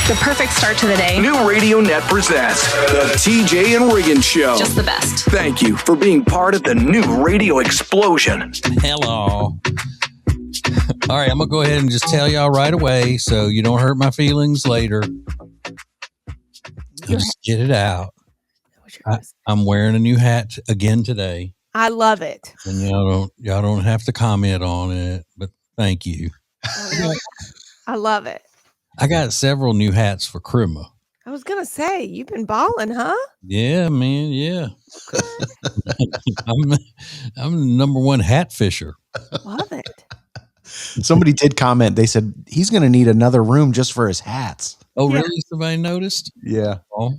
The perfect start to the day. New Radio Net presents the TJ and Riggins Show. Just the best. Thank you for being part of the new radio explosion. Hello. All right, I'm going to go ahead and just tell y'all right away so you don't hurt my feelings later. Just get it out. I'm wearing a new hat again today. I love it. And y'all don't have to comment on it, but thank you. I love it. I got several new hats for Christmas. I was going to say, you've been balling, huh? Yeah, man. Yeah. I'm the number one hat fisher. Love it. Somebody did comment. They said he's going to need another room just for his hats. Oh, yeah. Really? Somebody noticed? Yeah. Oh,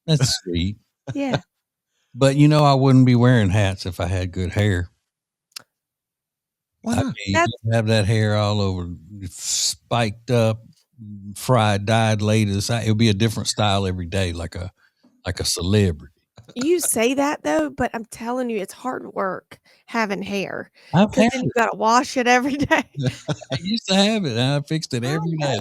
that's sweet. Yeah. But I wouldn't be wearing hats if I had good hair. Why not? I'd have that hair all over, spiked up, fried, dyed latest. It would be a different style every day, like a celebrity. You say that though, but I'm telling you, it's hard work having hair. I've had then you got to wash it every day. I used to have it, and I fixed it every day.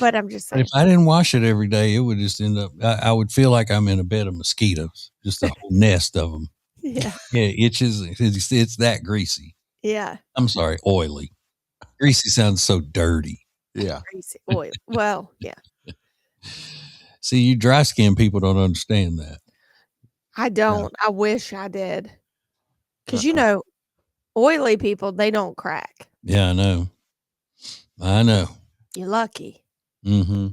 But I'm just saying, if I didn't wash it every day, it would just end up. I would feel like I'm in a bed of mosquitoes, just a whole nest of them. Yeah, itches. It's that greasy. Yeah. I'm sorry, oily. Greasy sounds so dirty. Yeah. Greasy oil. Well, yeah. See, you dry skin people don't understand that. I don't. I wish I did. Because, oily people, they don't crack. Yeah, I know. You're lucky. Mm-hmm.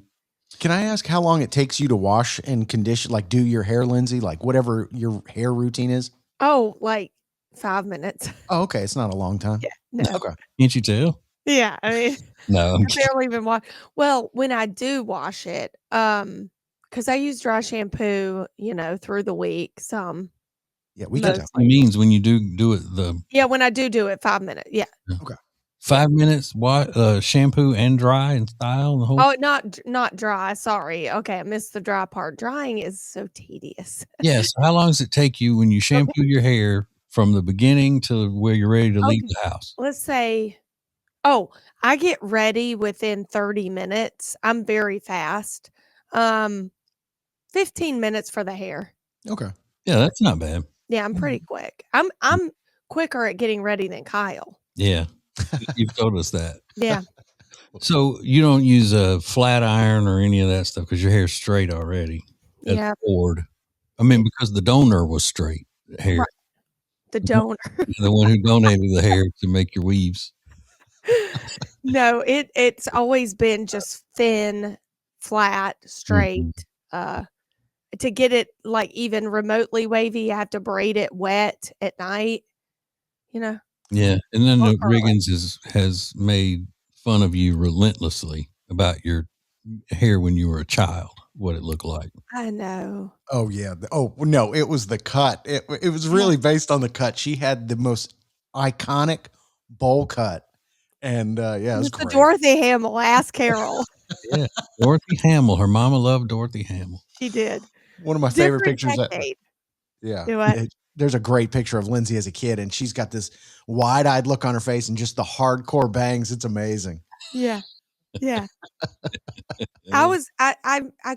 Can I ask how long it takes you to wash and condition, like do your hair, Lindsay, like whatever your hair routine is? Oh, like 5 minutes. Oh, okay. It's not a long time. Yeah. No. Okay. Can't you tell? Yeah. I mean, no. I barely even wash. Well, when I do wash it, because I use dry shampoo, through the week. Yeah, we can tell. It means when you do it when I do it 5 minutes. Yeah. Okay. 5 minutes, shampoo and dry and style and the whole. Oh, not dry. Sorry. Okay, I missed the dry part. Drying is so tedious. Yes. Yeah, so how long does it take you when you shampoo your hair from the beginning to where you're ready to leave the house? Let's say, I get ready within 30 minutes. I'm very fast. 15 minutes for the hair. Okay. Yeah, that's not bad. Yeah, I'm pretty quick. I'm quicker at getting ready than Kyle. Yeah. You've told us that. Yeah. So you don't use a flat iron or any of that stuff because your hair's straight already. Yeah. Board. I mean, because the donor was straight hair. Right. The donor. The one who donated the hair to make your weaves. No, it's always been just thin, flat, straight. To get it like even remotely wavy, I have to braid it wet at night. Yeah, and then Riggins has made fun of you relentlessly about your hair when you were a child, what it looked like. I know. Oh yeah. Oh no, it was the cut. It was really based on the cut. She had the most iconic bowl cut, and it was the great. Dorothy Hamill. Ask Carol. Yeah, Dorothy Hamill. Her mama loved Dorothy Hamill. She did. One of my favorite pictures. Yeah. There's a great picture of Lindsay as a kid, and she's got this wide-eyed look on her face and just the hardcore bangs. It's amazing. Yeah. Yeah. I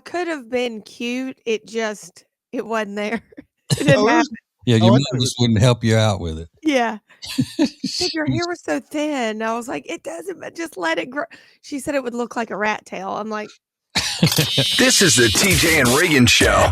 could have been cute. It wasn't there. It didn't happen. Yeah, your mom just wouldn't help you out with it. Yeah. She said, your hair was so thin. I was like, it doesn't, but just let it grow. She said it would look like a rat tail. I'm like, This is the TJ and Riggins Show.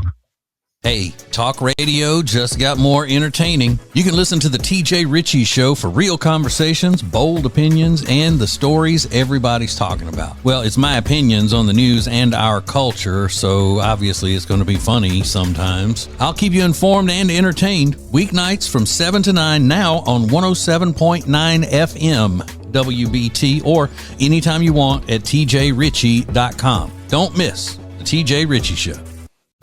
Hey, talk radio just got more entertaining. You can listen to the TJ Ritchie Show for real conversations, bold opinions, and the stories everybody's talking about. Well, it's my opinions on the news and our culture, so obviously it's going to be funny sometimes. I'll keep you informed and entertained. Weeknights from 7 to 9 now on 107.9 FM WBT or anytime you want at tjritchie.com. Don't miss the TJ Ritchie Show.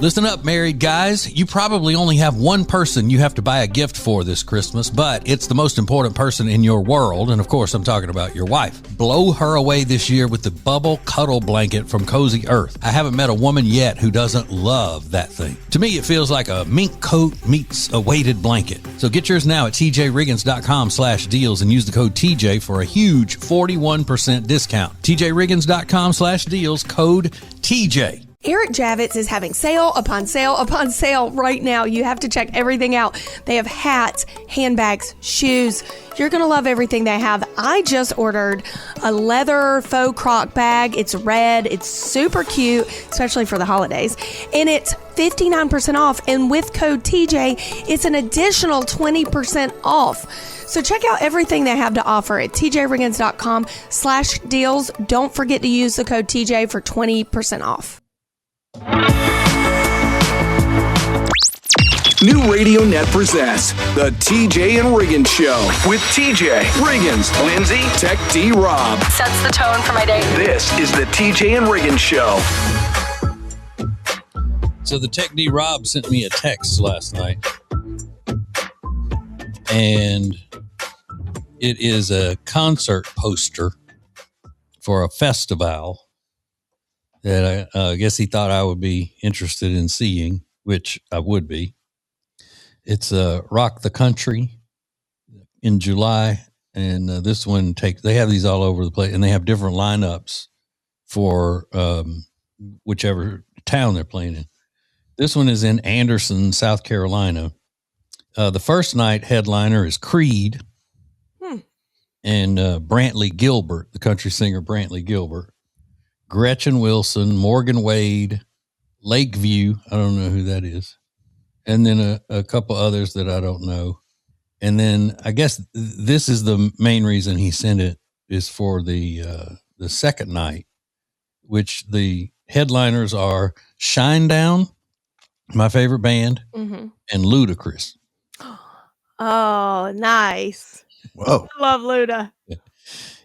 Listen up, married guys. You probably only have one person you have to buy a gift for this Christmas, but it's the most important person in your world. And of course, I'm talking about your wife. Blow her away this year with the Bubble Cuddle Blanket from Cozy Earth. I haven't met a woman yet who doesn't love that thing. To me, it feels like a mink coat meets a weighted blanket. So get yours now at tjriggins.com/deals and use the code TJ for a huge 41% discount. tjriggins.com/deals, code TJ. Eric Javits is having sale upon sale upon sale right now. You have to check everything out. They have hats, handbags, shoes. You're going to love everything they have. I just ordered a leather faux croc bag. It's red. It's super cute, especially for the holidays. And it's 59% off. And with code TJ, it's an additional 20% off. So check out everything they have to offer at tjriggins.com/deals. Don't forget to use the code TJ for 20% off. New Radio Net presents the TJ and Riggins Show with TJ, Riggins, Lindsay, Tech D Rob. Sets the tone for my day. This is the TJ and Riggins Show. So the Tech D Rob sent me a text last night, and it is a concert poster for a festival that I guess he thought I would be interested in seeing, which I would be. It's Rock the Country in July, and this one they have these all over the place, and they have different lineups for whichever town they're playing in. This one is in Anderson, South Carolina. The first night headliner is Creed and Brantley Gilbert, the country singer Brantley Gilbert. Gretchen Wilson, Morgan Wade, Lakeview. I don't know who that is. And then a couple others that I don't know. And then I guess this is the main reason he sent it is for the second night, which the headliners are Shinedown, my favorite band, and Ludacris. Oh, nice. Whoa. I love Luda.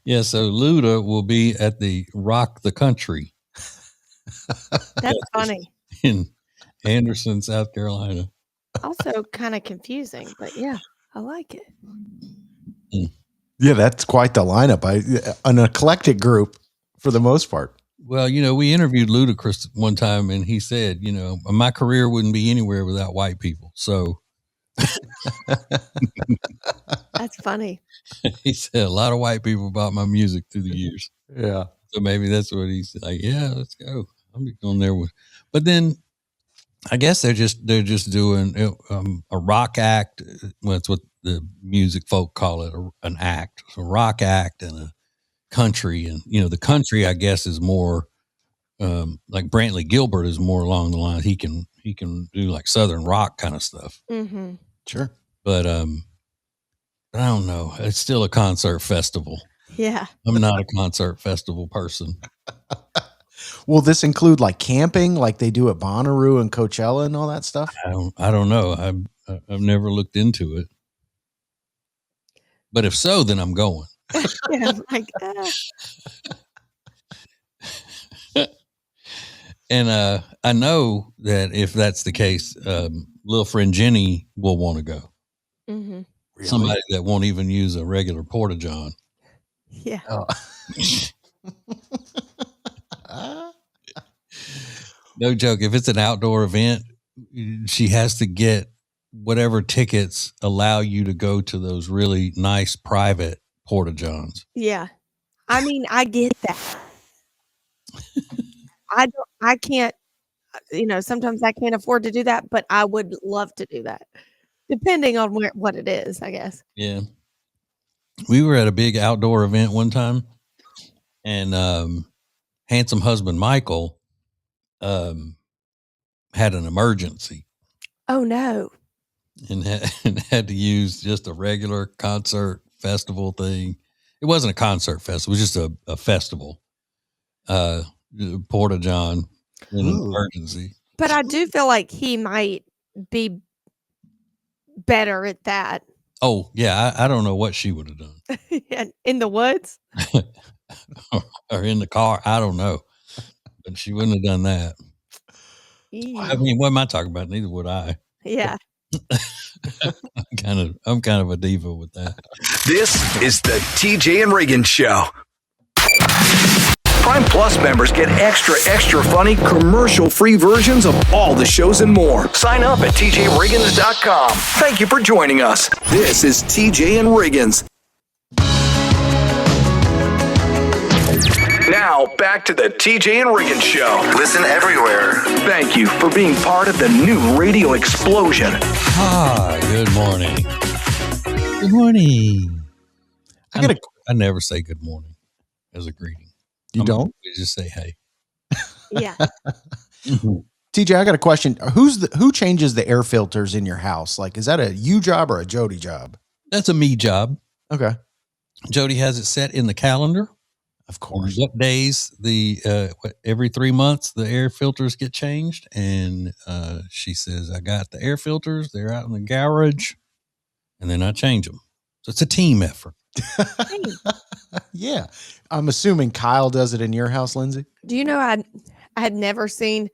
Yeah, so Luda will be at the Rock the Country. That's funny. In Anderson, South Carolina. Also kind of confusing, but yeah, I like it. Yeah, that's quite the lineup. An eclectic group for the most part. Well, we interviewed Ludacris one time, and he said, my career wouldn't be anywhere without white people. So That's funny. he said a lot of white people bought my music through the years. Yeah. So maybe that's what he's like. Yeah, let's go. I'm going there with. But then I guess they're just doing a rock act. Well, it's what the music folk call it, an act, a rock act, and a country. And the country, I guess, is more like Brantley Gilbert is more along the lines. He can do like Southern rock kind of stuff. Mm-hmm. Sure. But I don't know. It's still a concert festival. Yeah. I'm not a concert festival person. Will this include like camping, like they do at Bonnaroo and Coachella and all that stuff? I don't know. I've never looked into it. But if so, then I'm going. Yeah, like And I know that if that's the case, little friend Jenny will want to go. mm-hmm. Really? Somebody that won't even use a regular porta-john. Yeah. Oh. No joke. If it's an outdoor event, she has to get whatever tickets allow you to go to those really nice private porta-johns. Yeah. I mean, I get that. I can't, sometimes I can't afford to do that, but I would love to do that depending on what it is, I guess. Yeah. We were at a big outdoor event one time, and handsome husband Michael had an emergency Oh no. and had to use just a regular concert festival thing. It wasn't a concert festival. It was just a festival. Porta-john in an emergency. But I do feel like he might be better at that. Oh, yeah. I don't know what she would have done. In the woods? Or in the car. I don't know. But she wouldn't have done that. I mean, what am I talking about? Neither would I. Yeah. I'm kind of a diva with that. This is the TJ and Riggins Show. Prime Plus members get extra funny commercial-free versions of all the shows and more. Sign up at tjriggins.com. Thank you for joining us. This is TJ and Riggins. Now, back to the TJ and Riggins Show. Listen everywhere. Thank you for being part of the new radio explosion. Good morning. Good morning. I never say good morning as a greeting. You don't? You just say hey. Yeah. TJ, I got a question. Who changes the air filters in your house? Like, is that a you job or a Jody job? That's a me job. Okay. Jody has it set in the calendar. Of course. What days every 3 months the air filters get changed, and she says, I got the air filters, they're out in the garage, and then I change them. So it's a team effort. Yeah. I'm assuming Kyle does it in your house, Lindsay. Do you know I had never seen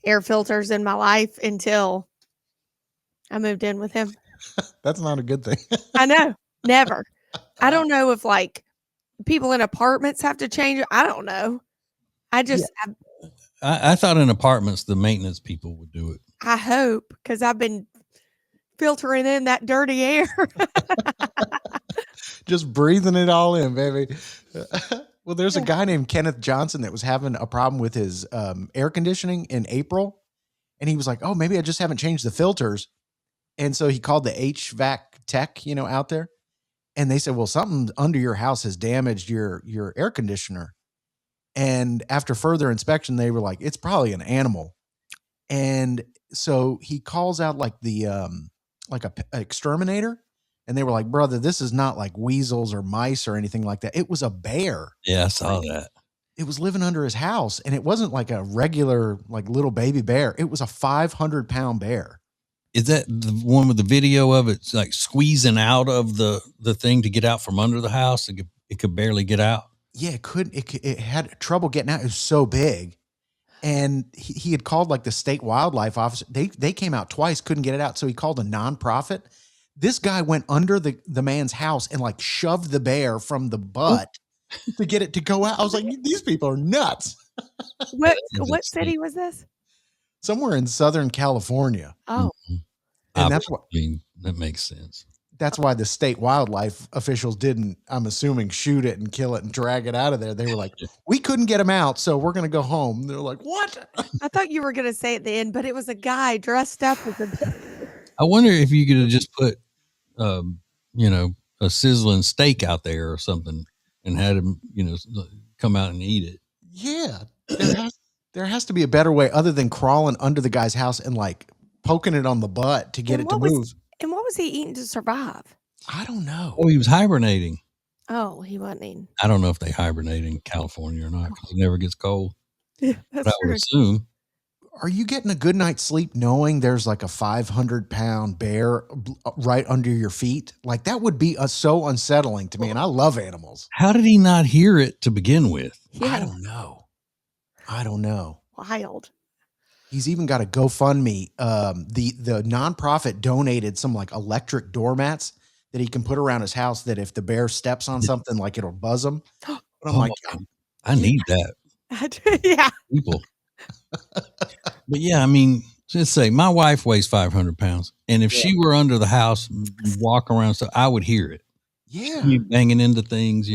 air filters in my life until I moved in with him? That's not a good thing. I know. Never. I don't know if like people in apartments have to change it. I don't know. I thought in apartments the maintenance people would do it. I hope, because I've been filtering in that dirty air. Just breathing it all in, baby. Well, there's a guy named Kenneth Johnson that was having a problem with his air conditioning in April. And he was like, oh, maybe I just haven't changed the filters. And so he called the HVAC tech, out there. And they said, well, something under your house has damaged your air conditioner. And after further inspection, they were like, it's probably an animal. And so he calls out like the like a exterminator. And they were like, brother, this is not like weasels or mice or anything like that. It was a bear. Yeah, I saw that. It was living under his house. And it wasn't like a regular, like little baby bear. It was a 500-pound bear. Is that the one with the video of it like squeezing out of the thing to get out from under the house? It could barely get out. Yeah, it couldn't. It had trouble getting out. It was so big. And he had called like the state wildlife officer. They came out twice, couldn't get it out. So he called a nonprofit. This guy went under the man's house and like shoved the bear from the butt to get it to go out. I was like, these people are nuts. What city was this? Somewhere in Southern California. Oh. And that's what that makes sense. That's why the state wildlife officials didn't, I'm assuming, shoot it and kill it and drag it out of there. They were like, we couldn't get him out, so we're going to go home. They're like, what? I thought you were going to say at the end, but it was a guy dressed up as a... I wonder if you could have just put, a sizzling steak out there or something and had him, come out and eat it. Yeah. There has to be a better way other than crawling under the guy's house and like poking it on the butt to get it to move. And what was he eating to survive? I don't know. Oh, he was hibernating. Oh, he wasn't eating. I don't know if they hibernate in California or not because it never gets cold. Yeah, but I would assume. Are you getting a good night's sleep knowing there's like a 500-pound bear right under your feet? Like that would be so unsettling to me. And I love animals. How did he not hear it to begin with? Yeah. I don't know. Wild. He's even got a GoFundMe. The nonprofit donated some like electric doormats that he can put around his house that if the bear steps on something, like it'll buzz him. But I'm like, I need that. Yeah. People. But yeah, I mean, just say my wife weighs 500 pounds. And if she were under the house, walk around, so I would hear it. Yeah. She'd banging into things,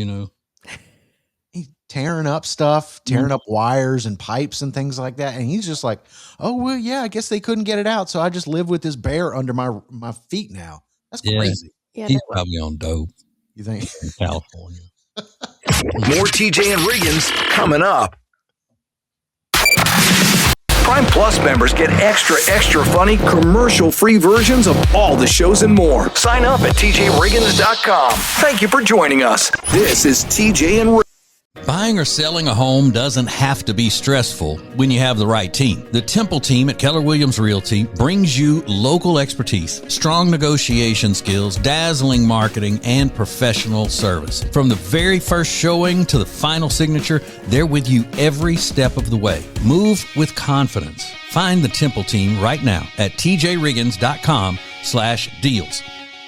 He's tearing up stuff, tearing up wires and pipes and things like that. And he's just like, oh, well, yeah, I guess they couldn't get it out. So I just live with this bear under my feet now. That's crazy. Yeah, he's probably on dope. You think? In California. More TJ and Riggins coming up. Prime Plus members get extra funny commercial-free versions of all the shows and more. Sign up at tjriggins.com. Thank you for joining us. This is TJ and Riggins. Buying or selling a home doesn't have to be stressful when you have the right team. The Temple team at Keller Williams Realty brings you local expertise, strong negotiation skills, dazzling marketing, and professional service. From the very first showing to the final signature, they're with you every step of the way. Move with confidence. Find the Temple team right now at tjriggins.com/deals.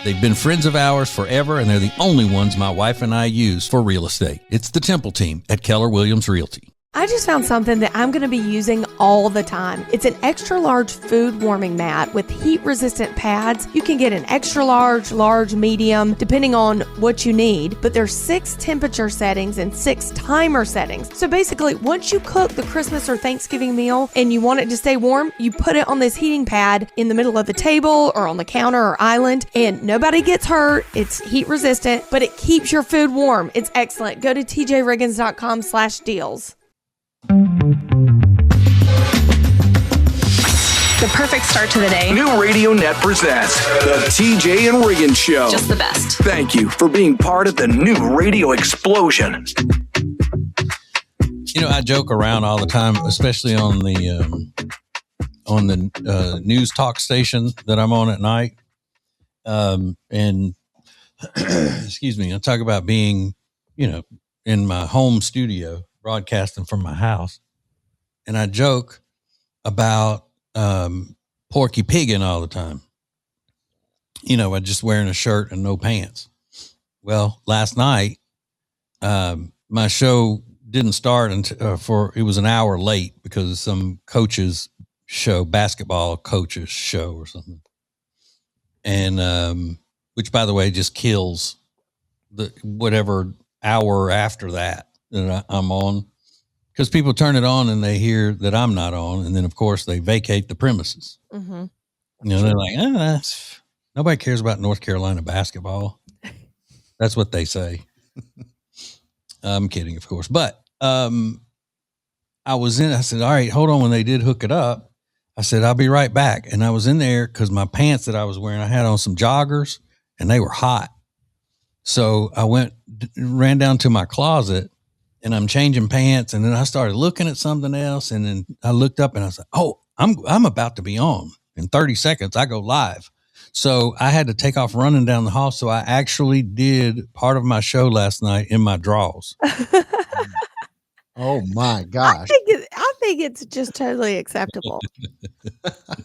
They've been friends of ours forever, and they're the only ones my wife and I use for real estate. It's the Temple team at Keller Williams Realty. I just found something that I'm going to be using all the time. It's an extra large food warming mat with heat resistant pads. You can get an extra large, medium, depending on what you need. But there's 6 temperature settings and 6 timer settings. So basically, once you cook the Christmas or Thanksgiving meal and you want it to stay warm, you put it on this heating pad in the middle of the table or on the counter or island, and nobody gets hurt. It's heat resistant, but it keeps your food warm. It's excellent. Go to tjriggins.com/deals. The perfect start to the day. New Radio Net presents the TJ and Riggins Show. Just the best. Thank you for being part of the new radio explosion. You know, I joke around all the time, especially on the news talk station that I'm on at night. And excuse me, I talk about being, in my home studio, broadcasting from my house. And I joke about Porky Piggin all the time. I just wearing a shirt and no pants. Well, last night, my show didn't start until it was an hour late because of some coaches show, basketball coaches show or something. And which, by the way, just kills the whatever hour after that I'm on, because people turn it on and they hear that I'm not on, and then of course they vacate the premises. Mm-hmm. They're like, nobody cares about North Carolina basketball. That's what they say. I'm kidding, of course, but I said, all right, hold on. When they did hook it up, I said, I'll be right back. And I was in there because my pants that I was wearing, I had on some joggers and they were hot. So I ran down to my closet and I'm changing pants. And then I started looking at something else. And then I looked up and I said, oh, I'm about to be on. In 30 seconds, I go live. So I had to take off running down the hall. So I actually did part of my show last night in my drawers. Oh my gosh. I think it's just totally acceptable.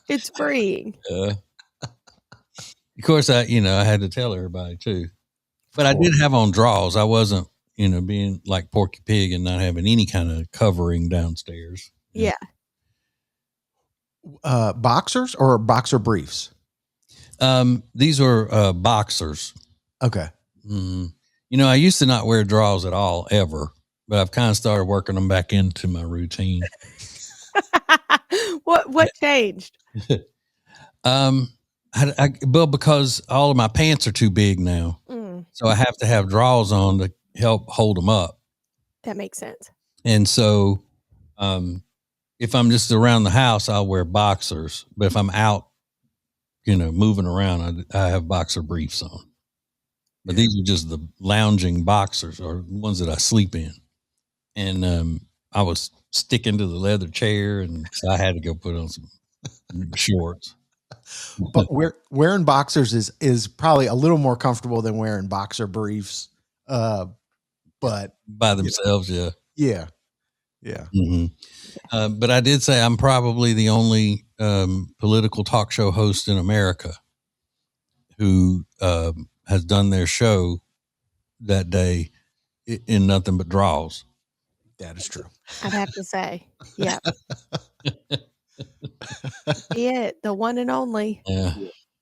It's freeing. Of course, I had to tell everybody too. But I did have on drawers. I wasn't, being like Porky Pig and not having any kind of covering downstairs. Yeah. Boxers or boxer briefs? These were boxers. Okay. I used to not wear drawers at all, ever. But I've kind of started working them back into my routine. What changed? Because all of my pants are too big now. So I have to have drawers on to help hold them up. That makes sense. And so if I'm just around the house, I'll wear boxers. But if I'm out, moving around, I have boxer briefs on. But these are just the lounging boxers, or ones that I sleep in. And I was sticking to the leather chair, and so I had to go put on some shorts. But wearing boxers is probably a little more comfortable than wearing boxer briefs. But By themselves, yeah. Yeah. Yeah. Mm-hmm. But I did say I'm probably the only political talk show host in America who has done their show that day in nothing but drawers. That is true. I'd have to say, yeah. The one and only. Yeah.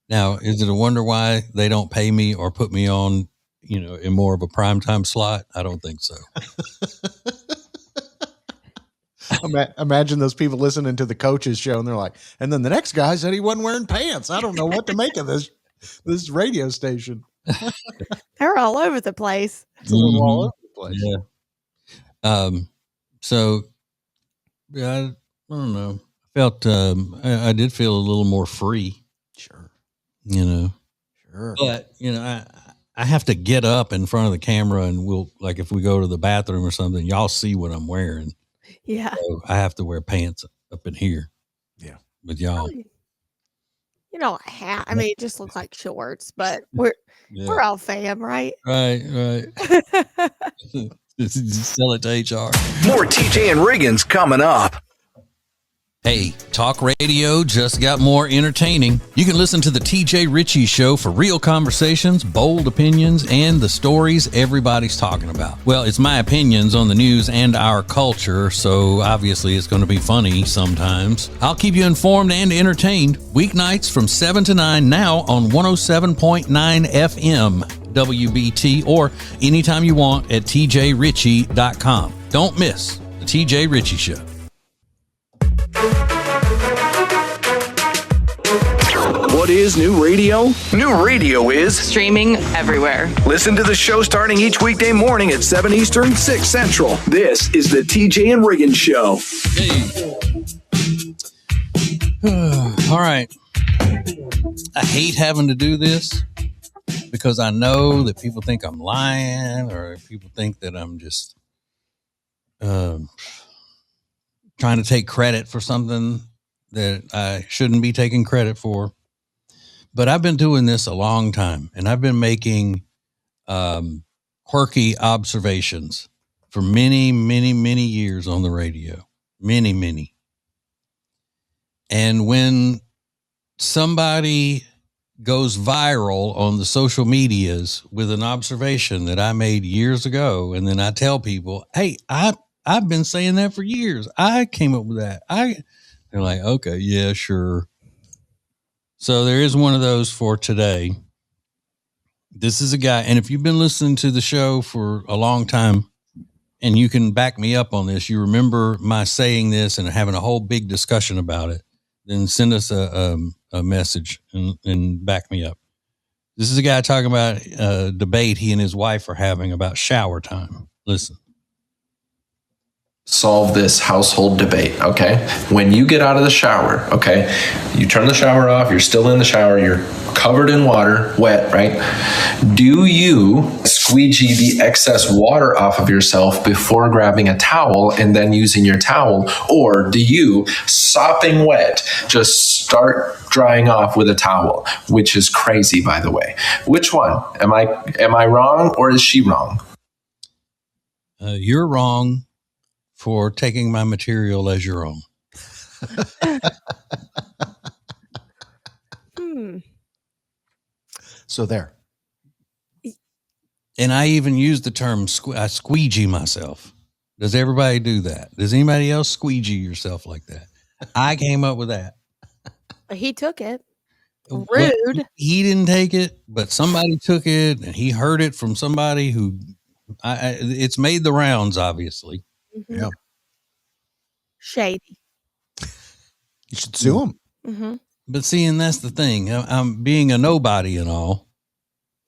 Now, is it a wonder why they don't pay me or put me on, in more of a primetime slot? I don't think so. Imagine those people listening to the coaches show and they're like, and then the next guy said he wasn't wearing pants. I don't know what to make of this radio station. They're all over the place. It's a little all over the place. Yeah. So yeah, I don't know. I felt, I did feel a little more free. Sure. Sure. But, I have to get up in front of the camera, and we'll, like, if we go to the bathroom or something, y'all see what I'm wearing. Yeah. So I have to wear pants up in here. Yeah. With y'all. You know, I mean, it just looks like shorts, but we're all fam, right? Right. Sell it to HR. More TJ and Riggins coming up. Hey, talk radio just got more entertaining. You can listen to the TJ Ritchie Show for real conversations, bold opinions, and the stories everybody's talking about. Well, it's my opinions on the news and our culture, so obviously it's going to be funny sometimes. I'll keep you informed and entertained. Weeknights from 7 to 9 now on 107.9 FM WBT, or anytime you want at tjritchie.com. Don't miss the TJ Ritchie Show. What is new radio? New radio is Streaming everywhere. listen to the show starting each weekday morning at 7 Eastern, 6 Central. This is the TJ and Riggins Show. Hey. All right. I hate having to do this because I know that people think I'm lying, or people think that I'm just trying to take credit for something that I shouldn't be taking credit for. But I've been doing this a long time, and I've been making quirky observations for many, many, many years on the radio. Many, many. And when somebody goes viral on the social medias with an observation that I made years ago, and then I tell people, hey, I've been saying that for years. I came up with that. They're like, okay, yeah, sure. So there is one of those for today. This is a guy, and if you've been listening to the show for a long time, and you can back me up on this, you remember my saying this and having a whole big discussion about it, then send us a message and back me up. This is a guy talking about a debate he and his wife are having about shower time. Listen. Solve this household debate, okay? When you get out of the shower, okay, you turn the shower off, you're still in the shower, you're covered in water, wet, right? Do you squeegee the excess water off of yourself before grabbing a towel and then using your towel? Or do you, sopping wet, just start drying off with a towel? Which is crazy, by the way. Which one? Am I wrong, or is she wrong? You're wrong for taking my material as your own. So there. And I even use the term, I squeegee myself. Does everybody do that? Does anybody else squeegee yourself like that? I came up with that. He took it. Well, Rude. he didn't take it, but somebody took it, and he heard it from somebody who, it's made the rounds, obviously. Mm-hmm. Yeah. Shady. You should sue him. Mm-hmm. But see, and that's the thing. I'm being a nobody and all.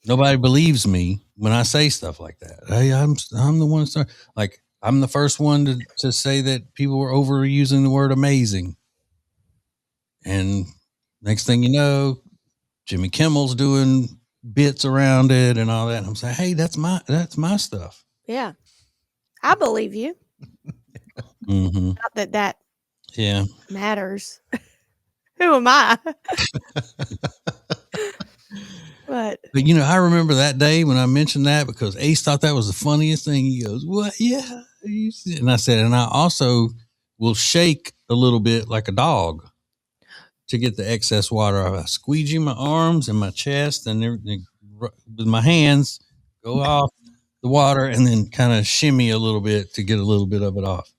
Nobody believes me when I say stuff like that. Hey, I'm the one to start. Like, I'm the first one to say that people were overusing the word amazing. And next thing you know, Jimmy Kimmel's doing bits around it and all that. And I'm saying, hey, that's my stuff. Yeah. I believe you. Mm-hmm. Not that Yeah. matters. Who am I? But you know, I remember that day when I mentioned that because Ace thought that was the funniest thing. He goes, what? Yeah. And I said, and I also will shake a little bit like a dog to get the excess water off. I squeegee my arms and my chest and everything with my hands, go off the water, and then kind of shimmy a little bit to get a little bit of it off.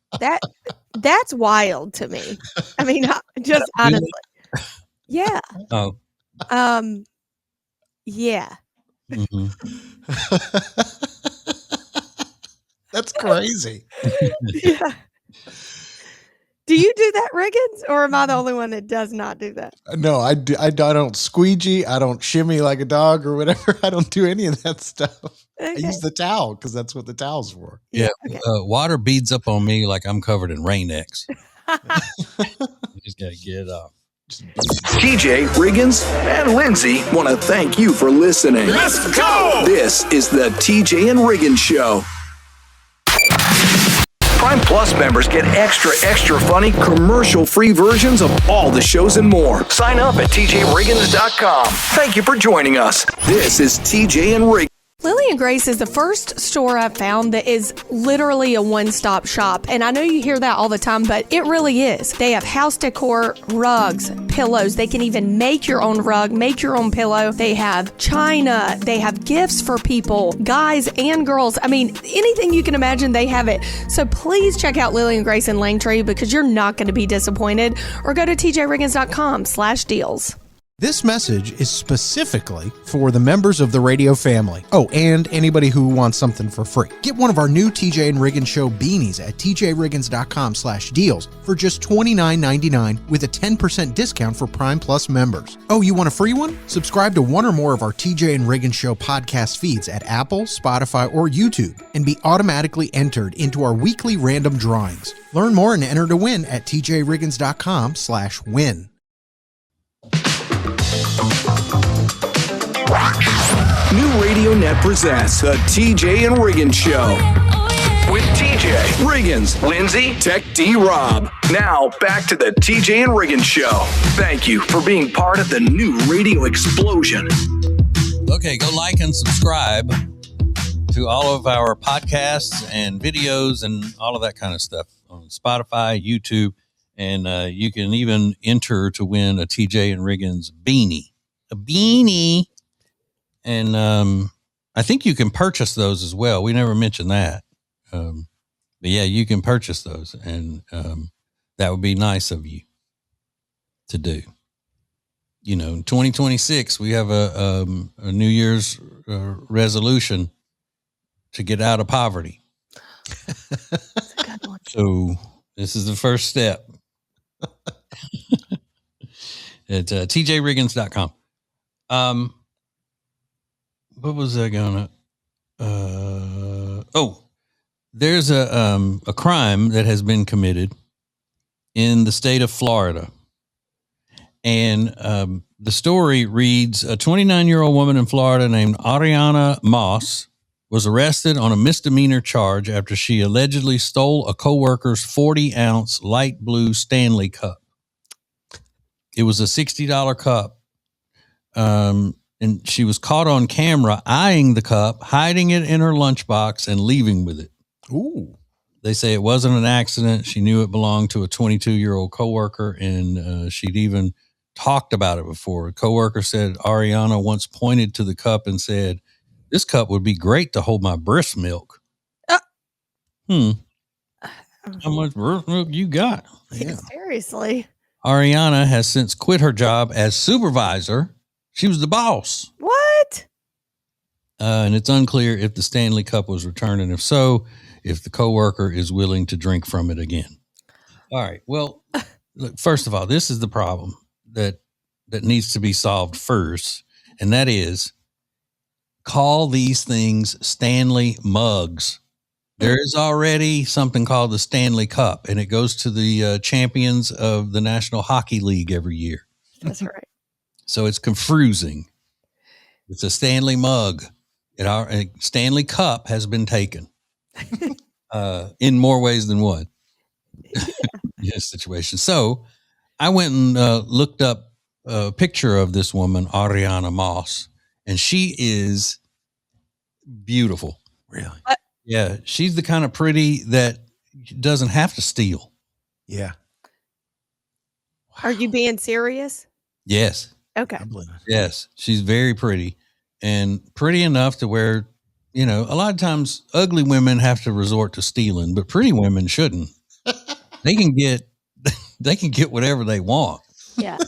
that's wild to me. I mean, just honestly. Yeah. Oh. Yeah. Mm-hmm. That's crazy. Yeah. Do you do that, Riggins, or am I the only one that does not do that? No, I do. I don't squeegee. I don't shimmy like a dog or whatever. I don't do any of that stuff. Okay. I use the towel because that's what the towel's for. Yeah. Okay. Water beads up on me like I'm covered in Rain-X. You just got to get it off. TJ, Riggins, and Lindsay want to thank you for listening. Let's go! This is the TJ and Riggins Show. Prime Plus members get extra funny, commercial-free versions of all the shows and more. Sign up at TJRiggins.com. Thank you for joining us. This is TJ and Riggins. Lily and Grace is the first store I've found that is literally a one-stop shop. And I know you hear that all the time, but it really is. They have house decor, rugs, pillows. They can even make your own rug, make your own pillow. They have china. They have gifts for people, guys and girls. I mean, anything you can imagine, they have it. So please check out Lily and Grace in Langtree because you're not going to be disappointed. Or go to tjriggins.com/deals. This message is specifically for the members of the radio family. Oh, and anybody who wants something for free. Get one of our new TJ and Riggins Show beanies at tjriggins.com/deals for just $29.99 with a 10% discount for Prime Plus members. Oh, you want a free one? Subscribe to one or more of our TJ and Riggins Show podcast feeds at Apple, Spotify, or YouTube and be automatically entered into our weekly random drawings. Learn more and enter to win at tjriggins.com/win. New Radio Net presents the TJ and Riggins Show. With TJ, Riggins, Lindsay, Tech D Rob. Now, back to the TJ and Riggins Show. Thank you for being part of the new radio explosion. Okay, go like and subscribe to all of our podcasts and videos and all of that kind of stuff on Spotify, YouTube, and you can even enter to win a TJ and Riggins beanie. A beanie. And I think you can purchase those as well. We never mentioned that. But yeah, you can purchase those. And that would be nice of you to do. You know, in 2026, we have a New Year's resolution to get out of poverty. That's a good one. So this is the first step. At tjriggins.com. What was I gonna? There's a crime that has been committed in the state of Florida, and the story reads: a 29-year-old woman in Florida named Ariana Moss was arrested on a misdemeanor charge after she allegedly stole a coworker's 40-ounce light blue Stanley cup. It was a $60 cup. And she was caught on camera eyeing the cup, hiding it in her lunchbox, and leaving with it. Ooh. They say it wasn't an accident. She knew it belonged to a 22-year-old coworker, and she'd even talked about it before. A coworker said Ariana once pointed to the cup and said, "This cup would be great to hold my breast milk." How much breast milk you got? Yeah. Seriously. Ariana has since quit her job as supervisor. She was the boss. What? And it's unclear if the Stanley Cup was returned, and if so, if the coworker is willing to drink from it again. All right. Well, look, first of all, this is the problem that needs to be solved first, and that is call these things Stanley mugs. There is already something called the Stanley Cup, and it goes to the champions of the National Hockey League every year. That's right. So it's confusing. It's a Stanley mug. A Stanley Cup has been taken in more ways than one. Yes, situation. So I went and looked up a picture of this woman, Ariana Moss, and she is beautiful. Really? Yeah, she's the kind of pretty that doesn't have to steal. Yeah. Are you being serious? Yes. Okay. I believe it. Yes, she's very pretty and pretty enough to where, you know, a lot of times ugly women have to resort to stealing, but pretty women shouldn't. They can get whatever they want. Yeah.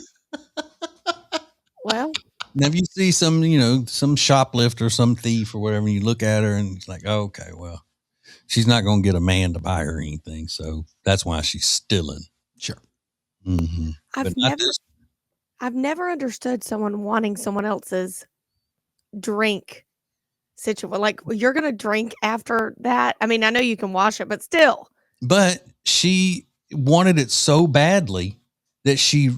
Well, Now, if you see some shoplifter, some thief or whatever, and you look at her and it's like, oh, okay, well, she's not going to get a man to buy her anything. So that's why she's stealing. Sure. Mm-hmm. I've never understood someone wanting someone else's drink situation. Like, you're going to drink after that. I mean, I know you can wash it, but still. But she wanted it so badly that she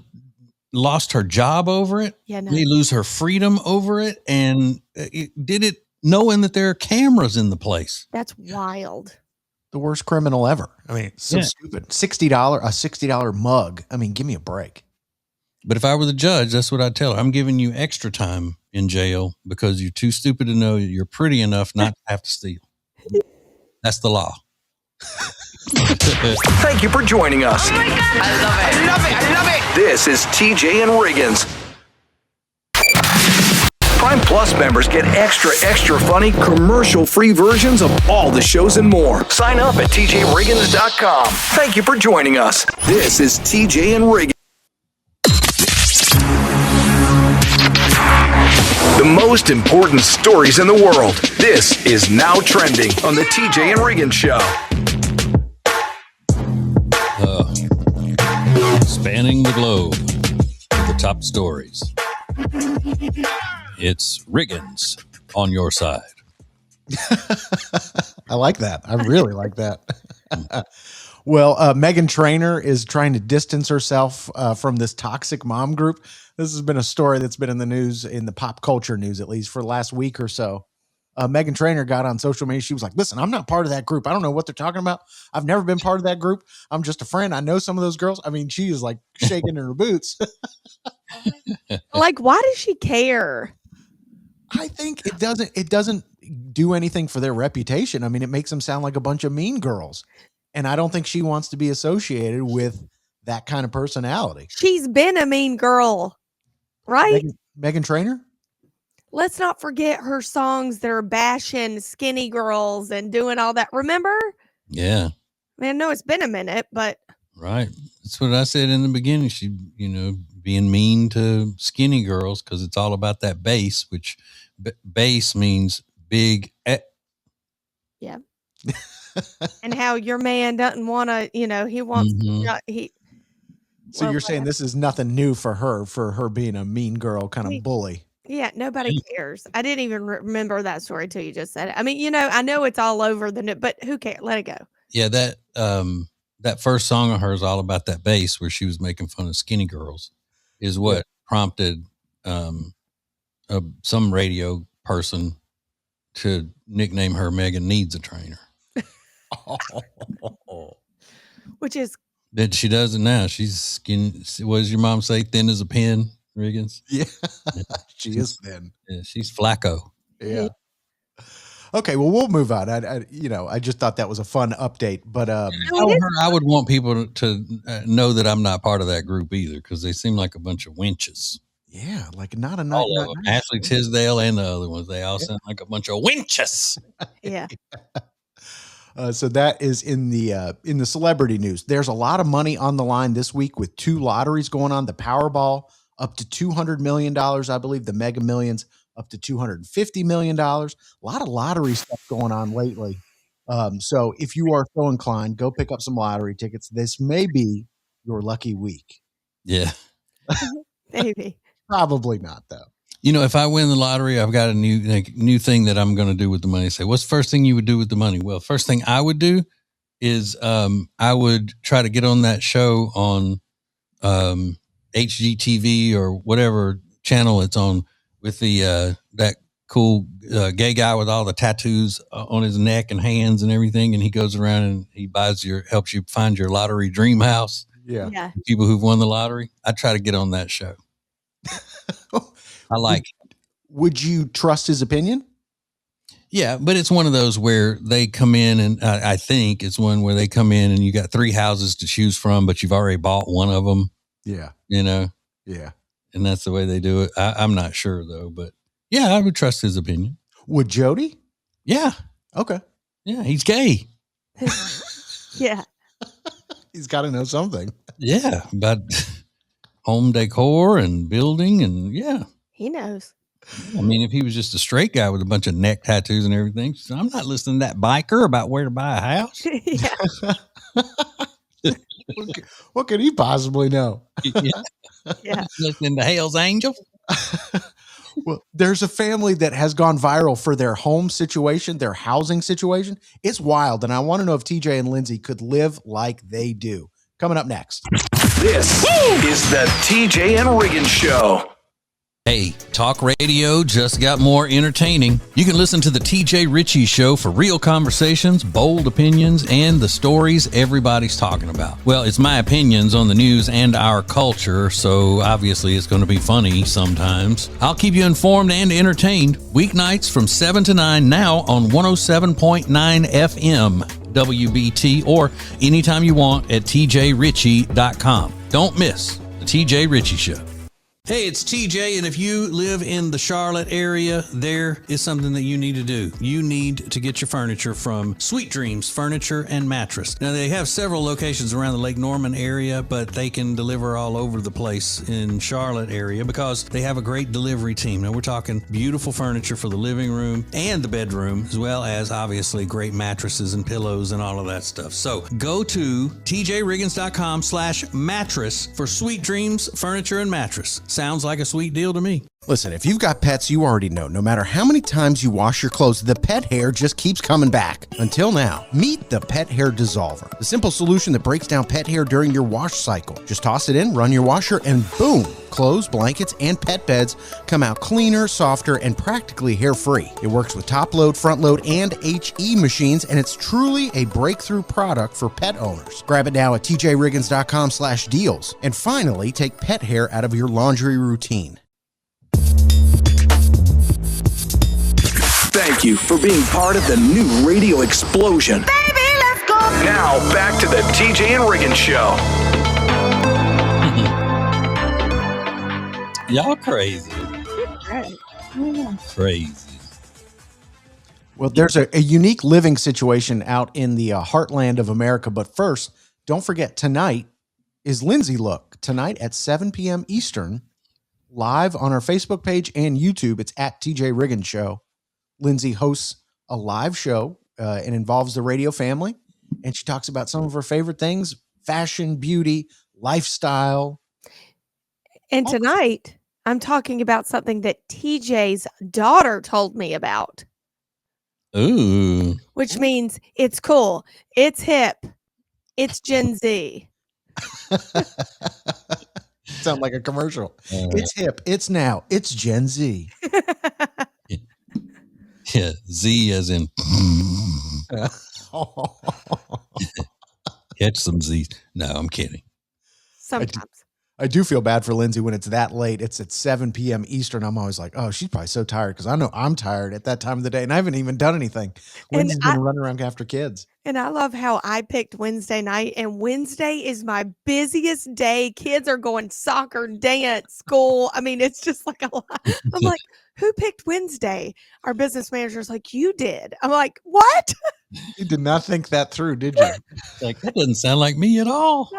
lost her job over it. Yeah, no. May lose her freedom over it. And did it knowing that there are cameras in the place. That's wild. The worst criminal ever. I mean, it's so stupid. $60 mug. I mean, give me a break. But if I were the judge, that's what I'd tell her. I'm giving you extra time in jail because you're too stupid to know you're pretty enough not to have to steal. That's the law. Thank you for joining us. Oh my God. I love it. I love it. I love it. This is TJ and Riggins. Prime Plus members get extra funny, commercial-free versions of all the shows and more. Sign up at tjriggins.com. Thank you for joining us. This is TJ and Riggins. The most important stories in the world. This is Now Trending on the TJ and Riggins Show. Spanning the globe, the top stories. It's Riggins on your side. I like that. I really like that. Well, Meghan Trainor is trying to distance herself from this toxic mom group. This has been a story that's been in the news, in the pop culture news, at least for the last week or so. Meghan Trainor got on social media. She was like, listen, I'm not part of that group. I don't know what they're talking about. I've never been part of that group. I'm just a friend. I know some of those girls. I mean, she is like shaking in her boots. Like, why does she care? I think it doesn't do anything for their reputation. I mean, it makes them sound like a bunch of mean girls. And I don't think she wants to be associated with that kind of personality. She's been a mean girl, right? Meghan Trainor? Let's not forget her songs that are bashing skinny girls and doing all that. Remember? Yeah. Man, no, it's been a minute, but. Right. That's what I said in the beginning. She, being mean to skinny girls because it's all about that bass, which bass means big. Yeah. And how your man doesn't want to, he wants So you're saying this is nothing new for her being a mean girl kind of bully. Yeah, nobody cares. I didn't even remember that story till you just said it. I mean, I know it's all over the net, but who cares? Let it go. Yeah, that first song of hers, all about that bass, where she was making fun of skinny girls, is what prompted some radio person to nickname her Megan Needs a Trainer. Which is that she does it now. She's skinny. What does your mom say? Thin as a pin, Riggins? Yeah. She is thin. Yeah, she's Flacco. Yeah. Okay, well, we'll move on. I just thought that was a fun update, but I would want people to know that I'm not part of that group either, because they seem like a bunch of winches. Yeah, like not a all of them. Ashley Tisdale and the other ones. They all sound like a bunch of winches. Yeah. So that is in the celebrity news. There's a lot of money on the line this week with two lotteries going on. The Powerball up to $200 million, I believe. The Mega Millions up to $250 million. A lot of lottery stuff going on lately. So if you are so inclined, go pick up some lottery tickets. This may be your lucky week. Yeah. Maybe. Probably not, though. If I win the lottery, I've got a new thing that I'm going to do with the money. Say, what's the first thing you would do with the money? Well, first thing I would do is I would try to get on that show on HGTV or whatever channel it's on with the that cool gay guy with all the tattoos on his neck and hands and everything, and he goes around and he helps you find your lottery dream house. Yeah. People who've won the lottery. I try to get on that show. I like it. Would you trust his opinion? Yeah, but it's one of those where they come in, and I think it's one where they come in and you got 3 houses to choose from, but you've already bought one of them. Yeah. Yeah. And that's the way they do it. I'm not sure though, but yeah, I would trust his opinion. Would Jody? Yeah. Okay. Yeah, he's gay. Yeah. He's got to know something. Yeah, about home decor and building, and yeah. He knows. I mean, if he was just a straight guy with a bunch of neck tattoos and everything, so I'm not listening to that biker about where to buy a house. Yeah. What could he possibly know? Yeah. Listening to Hell's Angels. Well, there's a family that has gone viral for their home situation, their housing situation. It's wild. And I want to know if TJ and Lindsay could live like they do. Coming up next. This is the TJ and Riggins Show. Hey, talk radio just got more entertaining. You can listen to the TJ Riggins Show for real conversations, bold opinions, and the stories everybody's talking about. Well, it's my opinions on the news and our culture, so obviously it's going to be funny sometimes. I'll keep you informed and entertained. Weeknights from 7 to 9 now on 107.9 FM WBT or anytime you want at tjritchie.com. Don't miss the TJ Riggins Show. Hey, it's TJ, and if you live in the Charlotte area, there is something that you need to do. You need to get your furniture from Sweet Dreams Furniture and Mattress. Now, they have several locations around the Lake Norman area, but they can deliver all over the place in Charlotte area because they have a great delivery team. Now, we're talking beautiful furniture for the living room and the bedroom, as well as, obviously, great mattresses and pillows and all of that stuff. So, go to tjriggins.com/mattress for Sweet Dreams Furniture and Mattress. Sounds like a sweet deal to me. Listen, if you've got pets, you already know, no matter how many times you wash your clothes, the pet hair just keeps coming back. Until now, meet the Pet Hair Dissolver, the simple solution that breaks down pet hair during your wash cycle. Just toss it in, run your washer, and boom, clothes, blankets, and pet beds come out cleaner, softer, and practically hair-free. It works with top load, front load, and HE machines, and it's truly a breakthrough product for pet owners. Grab it now at tjriggins.com/deals. And finally, take pet hair out of your laundry routine. Thank you for being part of the new radio explosion. Baby, let's go. Now, back to the TJ and Riggins Show. Y'all crazy. Crazy. Well, there's a unique living situation out in the heartland of America. But first, don't forget, tonight is Lindsay Look. Tonight at 7 p.m. Eastern, live on our Facebook page and YouTube. It's at TJ Riggins Show. Lindsay hosts a live show and involves the radio family. And she talks about some of her favorite things, fashion, beauty, lifestyle. And tonight, I'm talking about something that TJ's daughter told me about. Ooh. Which means it's cool, it's hip, it's Gen Z. Sound like a commercial. It's hip, it's now, it's Gen Z. Yeah, Z as in catch some Z's. No, I'm kidding. Sometimes. I do feel bad for Lindsay when it's that late. It's at 7 p.m. Eastern. I'm always like, oh, she's probably so tired because I know I'm tired at that time of the day and I haven't even done anything. Lindsay's been running around after kids. And I love how I picked Wednesday night, and Wednesday is my busiest day. Kids are going soccer, dance, school. I mean, it's just like a lot. I'm like, who picked Wednesday? Our business manager's like, you did. I'm like, what? You did not think that through, did you? Like, that doesn't sound like me at all.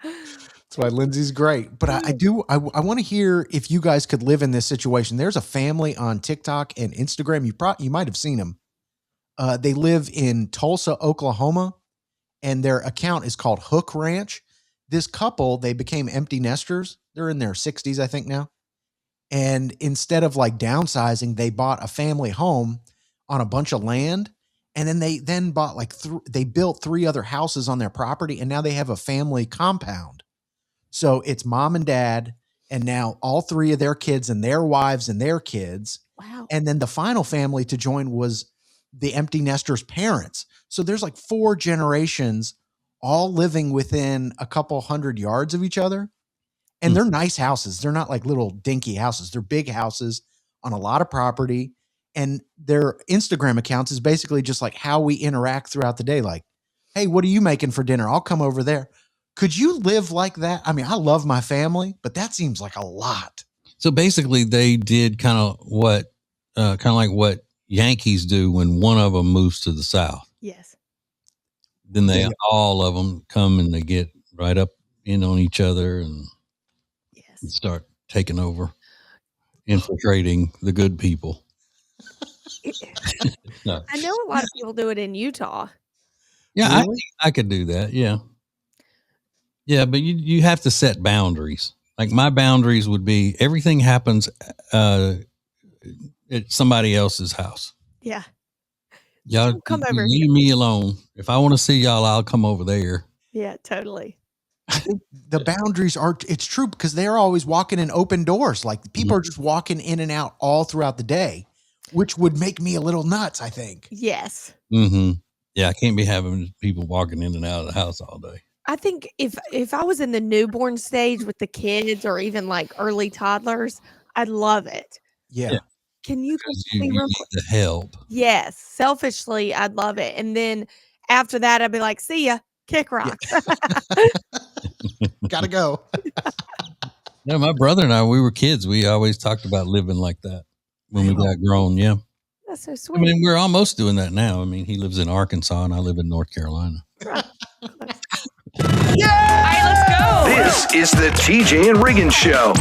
That's why Lindsay's great. But I want to hear if you guys could live in this situation. There's a family on TikTok and Instagram. You might have seen them. They live in Tulsa, Oklahoma, and their account is called Hook Ranch. This couple, they became empty nesters. They're in their 60s, I think now. And instead of like downsizing, they bought a family home on a bunch of land. And then they bought they built 3 other houses on their property. And now they have a family compound. So it's mom and dad, and now all 3 of their kids and their wives and their kids. Wow. And then the final family to join was the empty nesters' parents. So there's like 4 generations all living within a couple hundred yards of each other. And they're nice houses. They're not like little dinky houses. They're big houses on a lot of property. And their Instagram accounts is basically just like how we interact throughout the day. Like, hey, what are you making for dinner? I'll come over there. Could you live like that? I mean, I love my family, but that seems like a lot. So basically they did kind of like what Yankees do when one of them moves to the South. Yes. Then all of them come and they get right up in on each other and start taking over, infiltrating the good people. No. I know a lot of people do it in Utah. Yeah, Really? I could do that. Yeah. Yeah, but you have to set boundaries. Like my boundaries would be everything happens at somebody else's house. Yeah. Y'all come over leave me alone. If I want to see y'all, I'll come over there. Yeah, totally. I think the boundaries are, it's true because they're always walking in open doors. Like people are just walking in and out all throughout the day, which would make me a little nuts, I think. Yes. Mm-hmm. Yeah, I can't be having people walking in and out of the house all day. I think if I was in the newborn stage with the kids or even like early toddlers, I'd love it. Yeah. Can you Because be you real need quick? the help. Yes. Selfishly, I'd love it. And then after that, I'd be like, see ya, kick rocks. Gotta go. No, my brother and I, we were kids. We always talked about living like that when we got grown. Yeah. That's so I sweet. mean, we're almost doing that now. I mean, he lives in Arkansas and I live in North Carolina. Right. All right, let's go. This is the TJ and Riggins Show.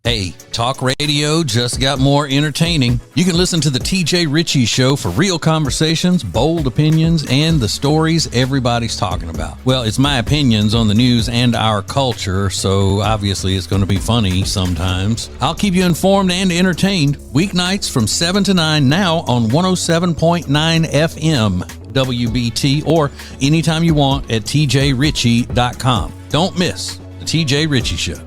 Hey, talk radio just got more entertaining. You can listen to the TJ Riggins Show for real conversations, bold opinions, and the stories everybody's talking about. Well, it's my opinions on the news and our culture, so obviously it's going to be funny sometimes. I'll keep you informed and entertained. Weeknights from 7 to 9 now on 107.9 FM WBT or anytime you want at tjritchie.com. Don't miss the TJ Riggins Show.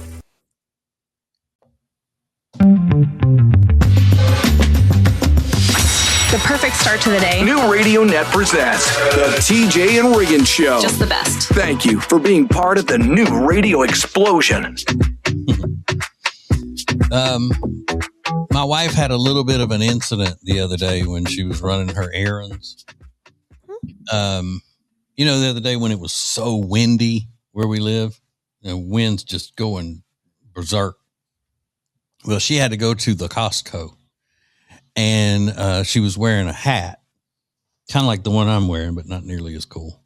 The perfect start to the day. New Radio Net presents the TJ and Riggins Show. Just the best. Thank you for being part of the new radio explosion. My wife had a little bit of an incident the other day when she was running her errands. The other day when it was so windy where we live, winds just going berserk. Well, she had to go to the Costco and she was wearing a hat, kind of like the one I'm wearing, but not nearly as cool.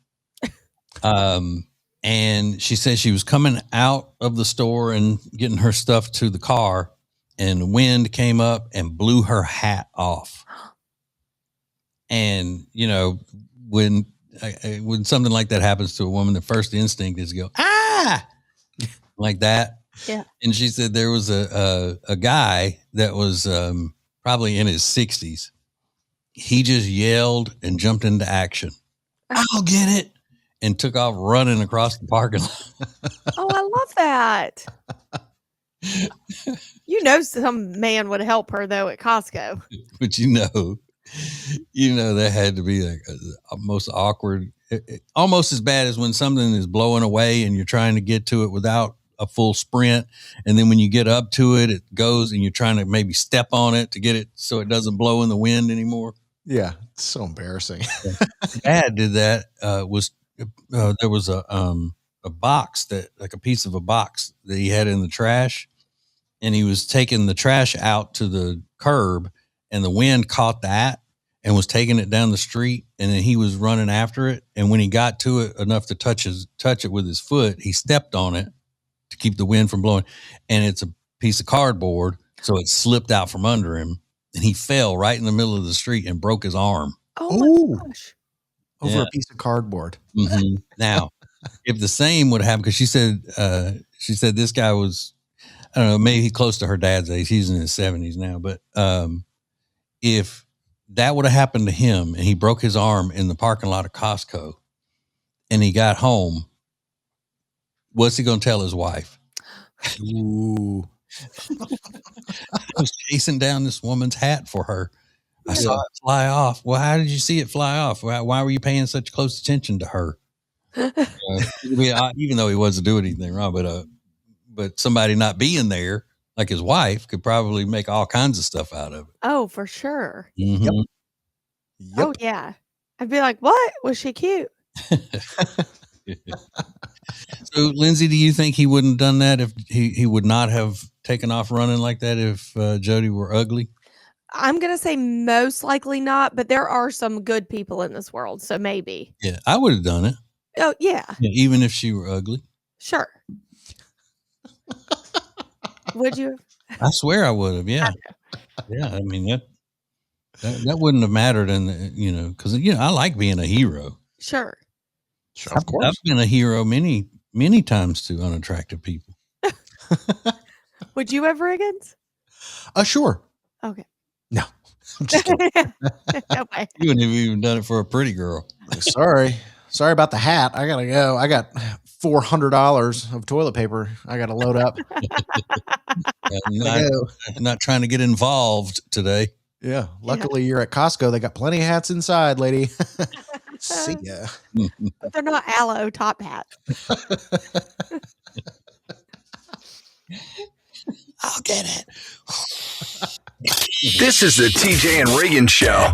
And she said she was coming out of the store and getting her stuff to the car, and the wind came up and blew her hat off. And, when something like that happens to a woman, the first instinct is to go, ah, like that. Yeah. And she said there was a guy that was probably in his 60s. He just yelled and jumped into action. I'll get it. And took off running across the parking lot. Oh, I love that. Some man would help her though at Costco. But that had to be like a most awkward, almost as bad as when something is blowing away and you're trying to get to it without a full sprint. And then when you get up to it, it goes and you're trying to maybe step on it to get it so it doesn't blow in the wind anymore. Yeah. It's so embarrassing. Dad did that. There was a box a piece of a box that he had in the trash, and he was taking the trash out to the curb, and the wind caught that and was taking it down the street, and then he was running after it. And when he got to it enough to touch it with his foot, he stepped on it to keep the wind from blowing. And it's a piece of cardboard, so it slipped out from under him, and he fell right in the middle of the street and broke his arm. Oh my gosh. Over a piece of cardboard. Mm-hmm. Now, if the same would happen, because she said this guy was, I don't know, maybe close to her dad's age. He's in his 70s now. But if that would have happened to him and he broke his arm in the parking lot of Costco and he got home, what's he going to tell his wife? Ooh. I was chasing down this woman's hat for her. I saw it fly off. Well, how did you see it fly off? Why were you paying such close attention to her? Even though he wasn't doing anything wrong, but somebody not being there, like his wife, could probably make all kinds of stuff out of it. Oh, for sure. Mm-hmm. Yep. Oh yeah. I'd be like, what? Was she cute? So, Lindsay, do you think he wouldn't have done that if he would not have taken off running like that if Jody were ugly? I'm going to say most likely not, but there are some good people in this world. So maybe. Yeah, I would have done it. Oh, yeah. Even if she were ugly. Sure. Would you? I swear I would have. Yeah. Yeah. I mean, that wouldn't have mattered. Because, I like being a hero. Sure. Of course. I've been a hero many, many times to unattractive people. Would you have Riggins? Sure. Okay. No. I'm just kidding. Okay. You wouldn't have even done it for a pretty girl. Sorry about the hat. I gotta go. I got $400 of toilet paper I got to load up. Not trying to get involved today. Yeah. Luckily, you're at Costco. They got plenty of hats inside, lady. See ya. But they're not aloe top hats. I'll get it. This is the TJ and Riggins Show.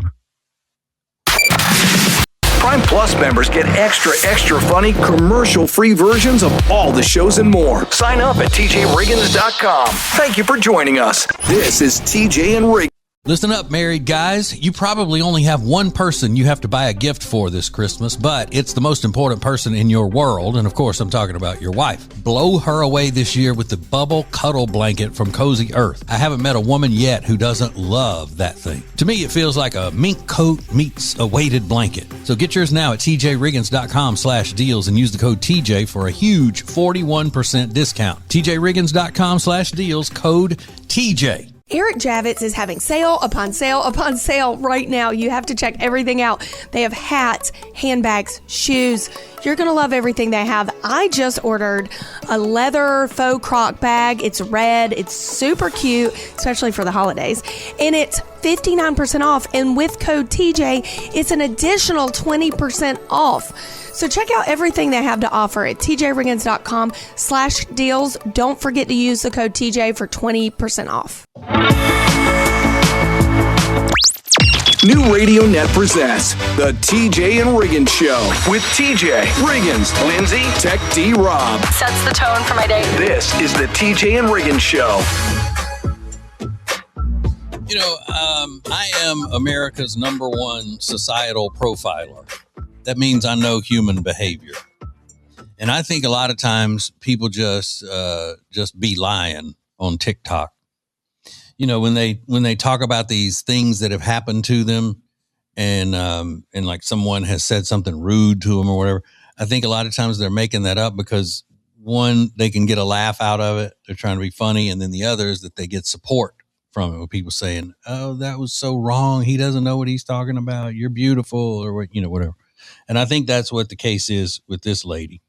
Prime Plus members get extra funny, commercial-free versions of all the shows and more. Sign up at tjriggins.com. Thank you for joining us. This is TJ and Riggins. Listen up, married guys. You probably only have one person you have to buy a gift for this Christmas, but it's the most important person in your world. And of course, I'm talking about your wife. Blow her away this year with the Bubble Cuddle Blanket from Cozy Earth. I haven't met a woman yet who doesn't love that thing. To me, it feels like a mink coat meets a weighted blanket. So get yours now at tjriggins.com/deals and use the code TJ for a huge 41% discount. tjriggins.com/deals, code TJ. Eric Javits is having sale upon sale upon sale right now. You have to check everything out. They have hats, handbags, shoes. You're going to love everything they have. I just ordered a leather faux croc bag. It's red. It's super cute, especially for the holidays. And it's 59% off. And with code TJ, it's an additional 20% off. So check out everything they have to offer at tjriggins.com/deals. Don't forget to use the code TJ for 20% off. New Radio Net presents the TJ and Riggins Show with TJ, Riggins, Lindsay, Tech D Rob. Sets the tone for my day. This is the TJ and Riggins Show. You know, I am America's #1 societal profiler. That means I know human behavior. And I think a lot of times people just be lying on TikTok. You know, when they talk about these things that have happened to them and like someone has said something rude to them or whatever, I think a lot of times they're making that up because one, they can get a laugh out of it. They're trying to be funny. And then the other is that they get support from it with people saying, oh, that was so wrong. He doesn't know what he's talking about. You're beautiful or what, you know, whatever. And I think that's what the case is with this lady.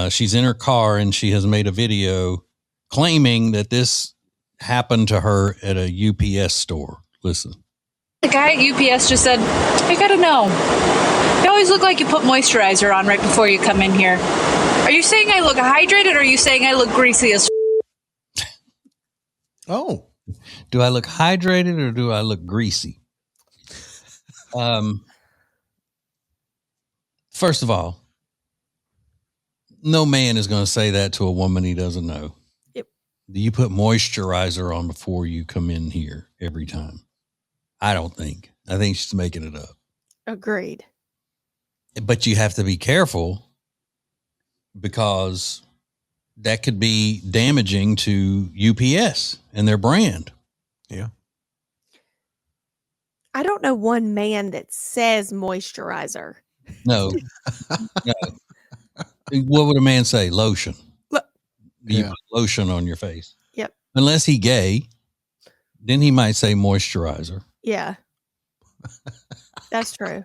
She's in her car and she has made a video claiming that this happened to her at a UPS store. Listen. The guy at UPS just said, I gotta know. You always look like you put moisturizer on right before you come in here. Are you saying I look hydrated or are you saying I look greasy as Oh. Do I look hydrated or do I look greasy? First of all, no man is going to say that to a woman he doesn't know. Yep. Do you put moisturizer on before you come in here every time? I don't think. I think she's making it up. Agreed. But you have to be careful because that could be damaging to UPS and their brand. Yeah. I don't know one man that says moisturizer. No. No. What would a man say? Lotion. You put lotion on your face. Yep. Unless he gay, then he might say moisturizer. Yeah. That's true.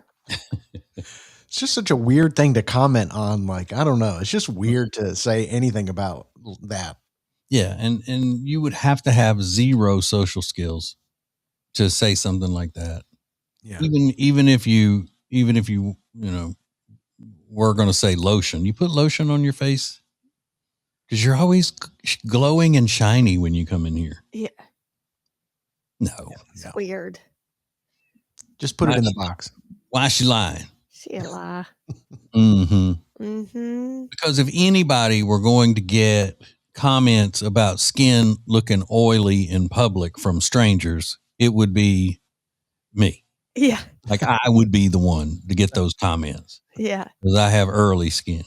It's just such a weird thing to comment on. Like, I don't know. It's just weird to say anything about that. Yeah. And you would have to have zero social skills to say something like that. Yeah. Even if you, you know, we're going to say lotion, you put lotion on your face because you're always glowing and shiny when you come in here. Yeah. No. It's weird. Just put it in the box. Why is she lying? She a lie. Mm-hmm. Mm-hmm. Because if anybody were going to get comments about skin looking oily in public from strangers, it would be me. Yeah. Like I would be the one to get those comments. Yeah. Because I have early skin,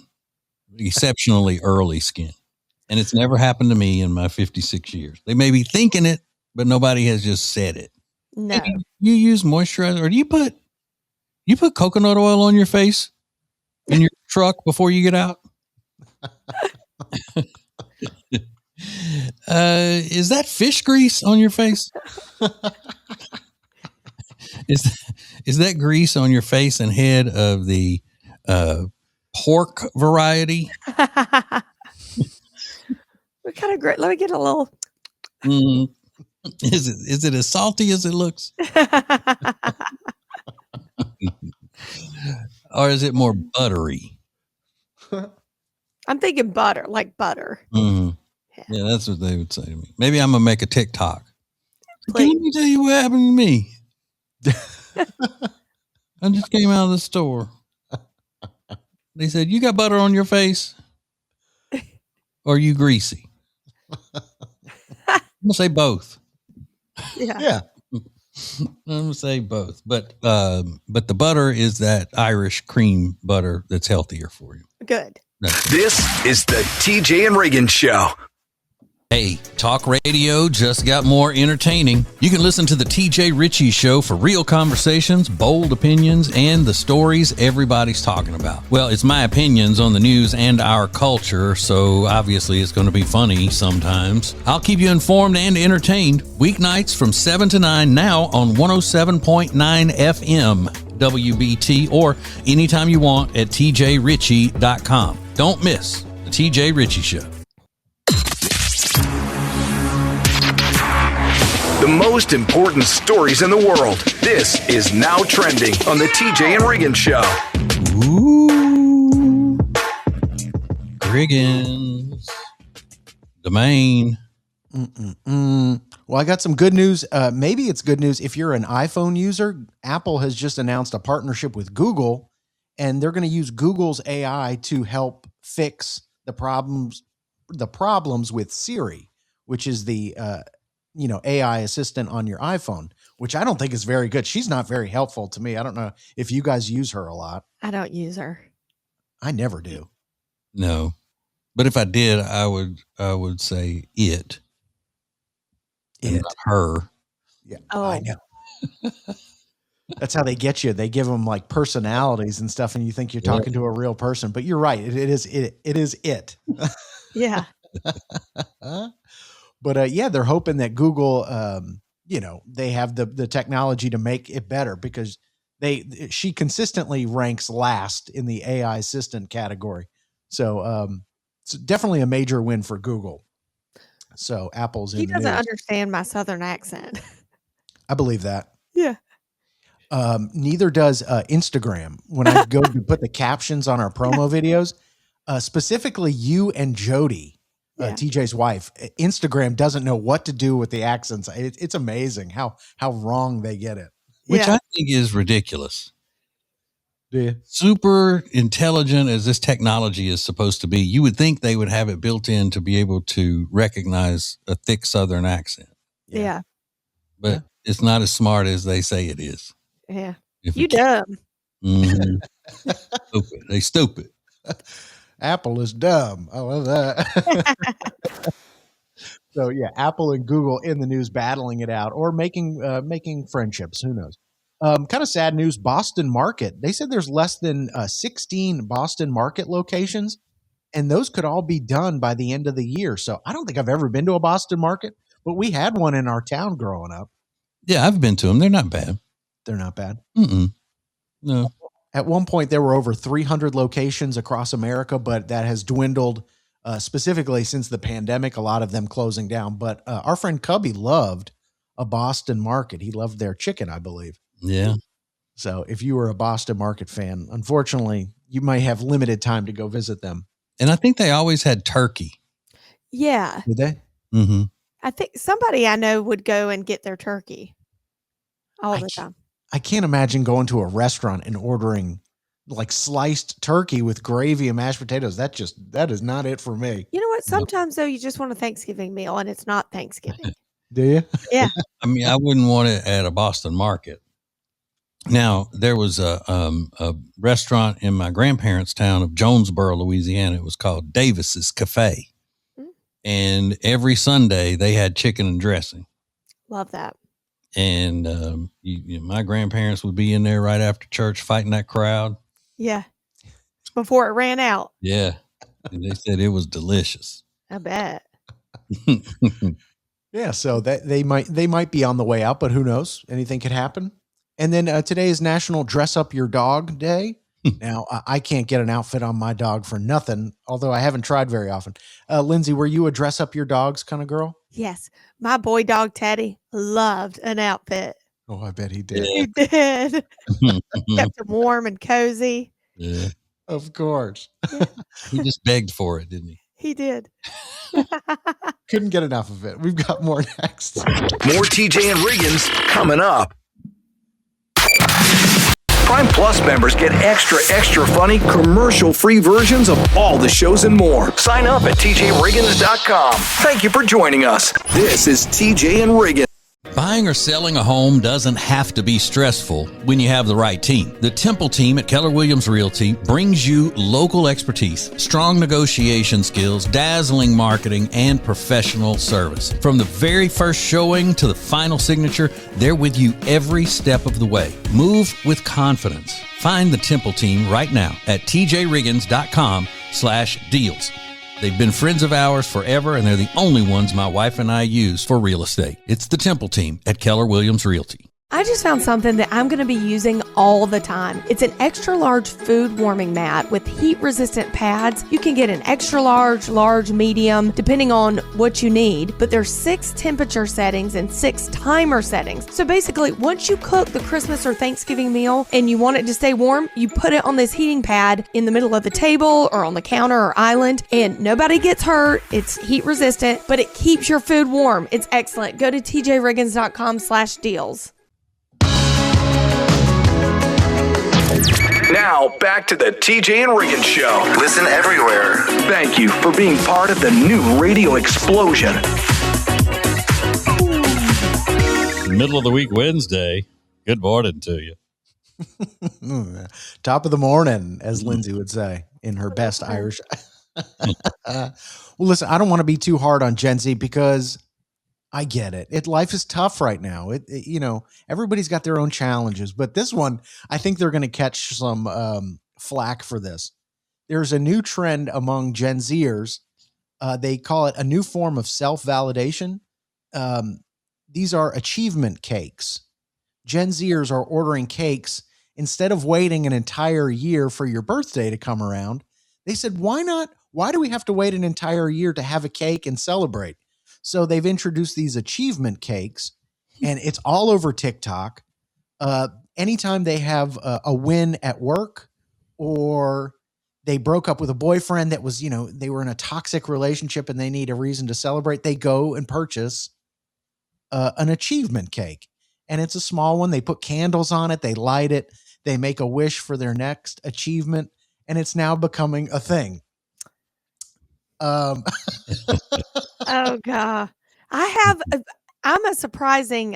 exceptionally early skin. And it's never happened to me in my 56 years. They may be thinking it, but nobody has just said it. No. Hey, you use moisturizer or do you put coconut oil on your face in your truck before you get out? Is that fish grease on your face? Is that grease on your face and head of the pork variety. What kind of great? Let me get a little. Mm. Is it as salty as it looks? Or is it more buttery? I'm thinking butter, like butter. Mm-hmm. Yeah, that's what they would say to me. Maybe I'm going to make a TikTok. Please. Let me tell you what happened to me. I just came out of the store. They said, you got butter on your face? Or are you greasy? I'm going to say both. Yeah. I'm going to say both. But the butter is that Irish cream butter that's healthier for you. Good. This is the TJ and Riggins Show. Hey, talk radio just got more entertaining. You can listen to the TJ Riggins Show for real conversations, bold opinions, and the stories everybody's talking about. Well, it's my opinions on the news and our culture, so obviously it's going to be funny sometimes. I'll keep you informed and entertained. Weeknights from 7 to 9 now on 107.9 FM WBT or anytime you want at tjritchie.com. Don't miss the TJ Riggins Show. The most important stories in the world. This is Now Trending on the TJ and Riggins Show. Ooh. Riggins. Domain. Well, I got some good news. Maybe it's good news if you're an iPhone user. Apple has just announced a partnership with Google, and they're going to use Google's AI to help fix the problems with Siri, which is the AI assistant on your iPhone, which I don't think is very good. She's not very helpful to me. I don't know if you guys use her a lot. I don't use her. I never do. No. But if I did, I would say it. And not her. Yeah. Oh. I know. That's how they get you. They give them like personalities and stuff, and you think you're talking to a real person. But you're right. It is it. Yeah. But they're hoping that Google, they have the technology to make it better because she consistently ranks last in the AI assistant category. So it's definitely a major win for Google. So Apple's in the news. He doesn't understand my Southern accent. I believe that. Yeah. Neither does Instagram. When I go to put the captions on our promo videos, specifically you and Jody, TJ's wife, Instagram doesn't know what to do with the accents. It's amazing how wrong they get it. Which I think is ridiculous. Do you? Super intelligent as this technology is supposed to be, you would think they would have it built in to be able to recognize a thick Southern accent. Yeah. But it's not as smart as they say it is. Yeah. You dumb. Mm-hmm. Stupid. They stupid. Apple is dumb. I love that. So Apple and Google in the news battling it out or making friendships. Who knows? Kind of sad news. Boston Market. They said there's less than 16 Boston Market locations, and those could all be done by the end of the year. So I don't think I've ever been to a Boston Market, but we had one in our town growing up. Yeah, I've been to them. They're not bad. They're not bad. No. At one point, there were over 300 locations across America, but that has dwindled specifically since the pandemic, a lot of them closing down. But our friend Cubby loved a Boston Market. He loved their chicken, I believe. Yeah. So if you were a Boston Market fan, unfortunately, you might have limited time to go visit them. And I think they always had turkey. Yeah. Did they? Mm-hmm. I think somebody I know would go and get their turkey all the time. I can't imagine going to a restaurant and ordering like sliced turkey with gravy and mashed potatoes. That is not it for me. You know what? Sometimes though, you just want a Thanksgiving meal and it's not Thanksgiving. Do you? Yeah. I mean, I wouldn't want it at a Boston Market. Now, there was a restaurant in my grandparents' town of Jonesboro, Louisiana. It was called Davis's Cafe. And every Sunday they had chicken and dressing. Love that. And my grandparents would be in there right after church fighting that crowd. Yeah. Before it ran out. Yeah. And they said it was delicious. I bet. Yeah. So that they might be on the way out, but who knows? Anything could happen. And then today is National Dress Up Your Dog Day. Now, I can't get an outfit on my dog for nothing, although I haven't tried very often. Lindsay, were you a dress up your dogs kind of girl? Yes. My boy dog Teddy loved an outfit. Oh, I bet he did. He did. Kept him warm and cozy. Yeah. Of course. He just begged for it, didn't he? He did. Couldn't get enough of it. We've got more next. More TJ and Riggins coming up. Prime Plus members get extra funny, commercial-free versions of all the shows and more. Sign up at tjriggins.com. Thank you for joining us. This is TJ and Riggins. Buying or selling a home doesn't have to be stressful when you have the right team. The Temple team at Keller Williams Realty brings you local expertise, strong negotiation skills, dazzling marketing, and professional service. From the very first showing to the final signature, they're with you every step of the way. Move with confidence. Find the Temple team right now at tjriggins.com/deals. They've been friends of ours forever, and they're the only ones my wife and I use for real estate. It's the Temple team at Keller Williams Realty. I just found something that I'm going to be using all the time. It's an extra large food warming mat with heat resistant pads. You can get an extra large, large, medium, depending on what you need. But there's 6 temperature settings and 6 timer settings. So basically, once you cook the Christmas or Thanksgiving meal and you want it to stay warm, you put it on this heating pad in the middle of the table or on the counter or island, and nobody gets hurt. It's heat resistant, but it keeps your food warm. It's excellent. Go to tjriggins.com/deals. Now, back to the TJ and Riggins Show. Listen everywhere. Thank you for being part of the new radio explosion. Middle of the week Wednesday. Good morning to you. Top of the morning, as Lindsay would say in her best Irish. Well, listen, I don't want to be too hard on Gen Z because I get it. Life is tough right now. Everybody's got their own challenges, but this one, I think they're going to catch some flack for this. There's a new trend among Gen Zers. They call it a new form of self-validation. These are achievement cakes. Gen Zers are ordering cakes instead of waiting an entire year for your birthday to come around. They said, why not? Why do we have to wait an entire year to have a cake and celebrate? So they've introduced these achievement cakes, and it's all over TikTok. Anytime they have a win at work, or they broke up with a boyfriend that was, they were in a toxic relationship and they need a reason to celebrate, they go and purchase an achievement cake. And it's a small one. They put candles on it. They light it. They make a wish for their next achievement. And it's now becoming a thing. Oh God. I'm a surprising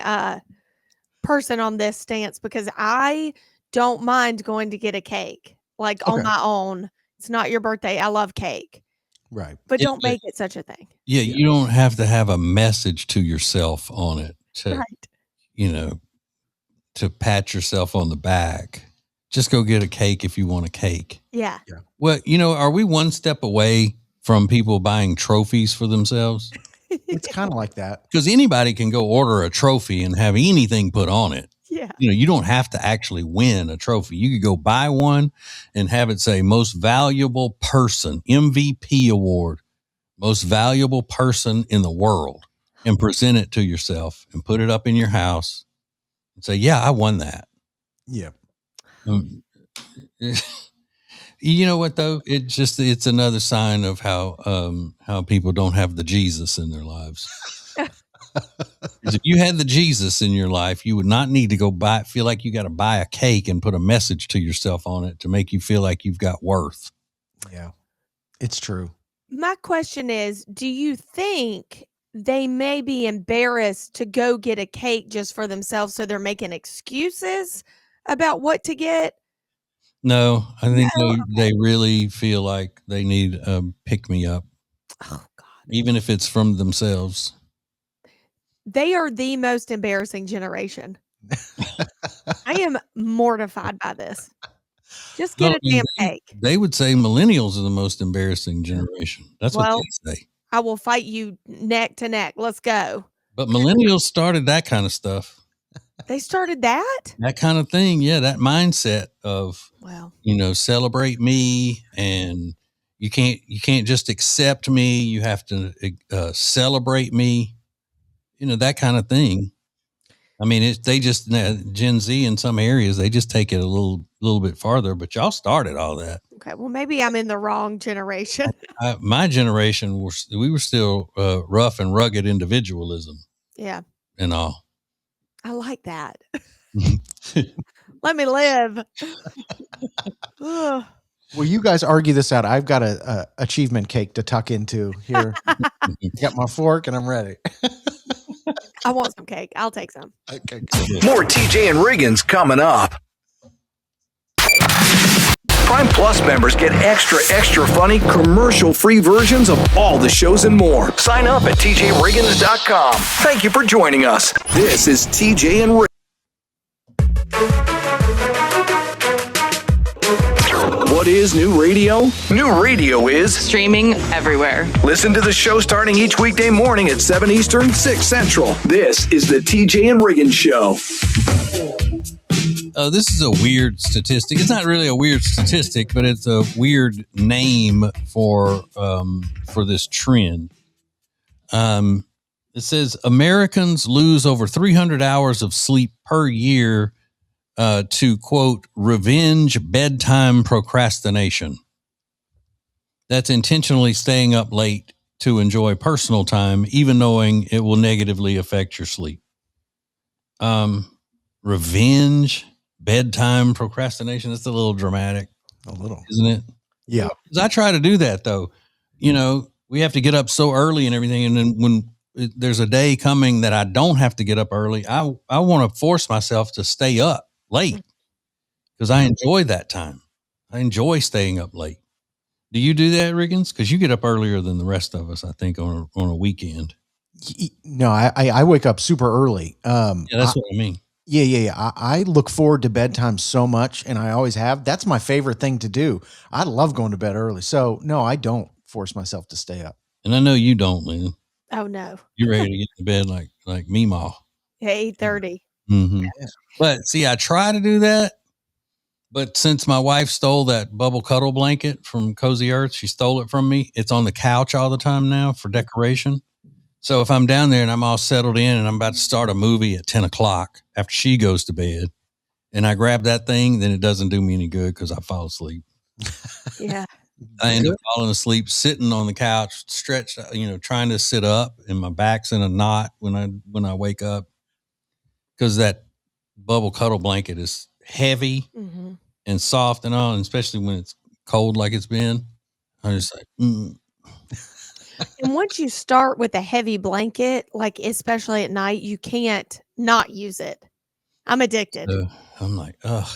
person on this stance because I don't mind going to get a cake on my own. It's not your birthday. I love cake. Right. But don't make it such a thing. Yeah, you don't have to have a message to yourself on it to, Right. To pat yourself on the back. Just go get a cake if you want a cake. Yeah. Well, are we one step away from people buying trophies for themselves? It's kind of like that. Because anybody can go order a trophy and have anything put on it. Yeah. You don't have to actually win a trophy. You could go buy one and have it say most valuable person, MVP award, most valuable person in the world, and present it to yourself and put it up in your house and say, yeah, I won that. Yeah. You know what though? It's another sign of how people don't have the Jesus in their lives. If you had the Jesus in your life, you would not need to go feel like you got to buy a cake and put a message to yourself on it to make you feel like you've got worth. Yeah, it's true. My question is, do you think they may be embarrassed to go get a cake just for themselves, so they're making excuses about what to get? No, I think they really feel like they need a pick-me-up. Oh, God. Even if it's from themselves. They are the most embarrassing generation. I am mortified by this. Just get a damn cake. They would say millennials are the most embarrassing generation. That's what they say. I will fight you neck to neck. Let's go. But millennials started that kind of stuff. They started that? That kind of thing. Yeah, that mindset of, Wow. Celebrate me, and you can't just accept me. You have to celebrate me, that kind of thing. I mean, they just Gen Z in some areas, they just take it a little bit farther, but y'all started all that. Okay. Well, maybe I'm in the wrong generation. My generation, we were still rough and rugged individualism. Yeah. And all. I like that. Let me live. Well, you guys argue this out. I've got a achievement cake to tuck into here. Got my fork and I'm ready. I want some cake. I'll take some. Okay. More TJ and Riggins coming up. Prime Plus members get extra funny commercial-free versions of all the shows and more. Sign up at tjriggins.com. Thank you for joining us. This is TJ and Riggins. What is new radio? New radio is Streaming everywhere. listen to the show starting each weekday morning at 7 Eastern, 6 Central. This is the TJ and Riggins Show. This is a weird statistic. It's not really a weird statistic, but it's a weird name for this trend. It says Americans lose over 300 hours of sleep per year to, quote, revenge bedtime procrastination. That's intentionally staying up late to enjoy personal time, even knowing it will negatively affect your sleep. Revenge bedtime procrastination. That's a little dramatic. A little. Isn't it? Yeah. 'Cause I try to do that, though. We have to get up so early and everything. And then when there's a day coming that I don't have to get up early, I want to force myself to stay up late because I enjoy that time. I enjoy staying up late. Do you do that, Riggins? Because you get up earlier than the rest of us, I think, on a weekend. No, I wake up super early. Yeah, that's what I mean. Yeah. I look forward to bedtime so much, and I always have. That's my favorite thing to do. I love going to bed early. So, no, I don't force myself to stay up. And I know you don't, Lynn. Oh, no. You're ready to get to bed like Meemaw. 8:30. Mm-hmm. Yeah. But see, I try to do that. But since my wife stole that bubble cuddle blanket from Cozy Earth, she stole it from me. It's on the couch all the time now for decoration. So if I'm down there and I'm all settled in and I'm about to start a movie at 10 o'clock after she goes to bed and I grab that thing, then it doesn't do me any good because I fall asleep. Yeah. I end up falling asleep, sitting on the couch, stretched, trying to sit up, and my back's in a knot when I wake up because that bubble cuddle blanket is heavy and soft and all, and especially when it's cold like it's been. I'm just like, And once you start with a heavy blanket, like especially at night, you can't not use it. I'm addicted. I'm like, ugh.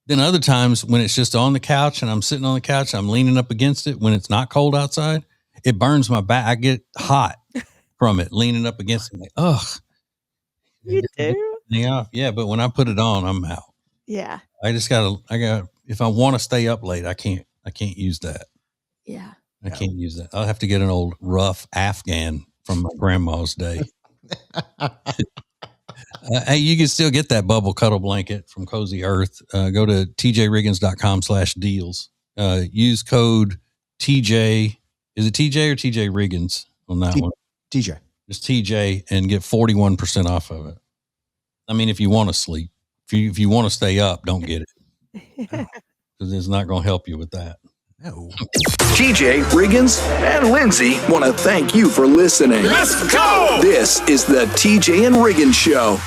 Then other times when it's just on the couch and I'm sitting on the couch, I'm leaning up against it when it's not cold outside, it burns my back. I get hot from it, leaning up against it. Like, ugh. You do? Yeah. But when I put it on, I'm out. Yeah. If I want to stay up late, I can't use that. Yeah. I can't use that. I'll have to get an old rough Afghan from my grandma's day. Hey, you can still get that bubble cuddle blanket from Cozy Earth. Go to tjriggins.com/deals. Use code TJ. Is it TJ or TJ Riggins on that one? TJ. Just TJ and get 41% off of it. I mean, if you want to sleep, if you want to stay up, don't get it because it's not going to help you with that. No. TJ, Riggins, and Lindsay want to thank you for listening. Let's go! This is the TJ and Riggins Show.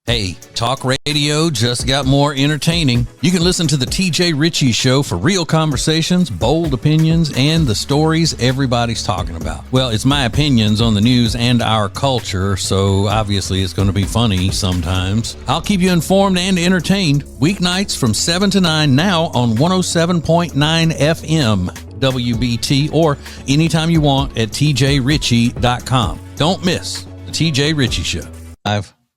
Hey, talk radio just got more entertaining. You can listen to the TJ Ritchie Show for real conversations, bold opinions, and the stories everybody's talking about. Well, it's my opinions on the news and our culture, so obviously it's going to be funny sometimes. I'll keep you informed and entertained. Weeknights from 7 to 9 now on 107.9 FM WBT or anytime you want at tjritchie.com. Don't miss the TJ Ritchie Show.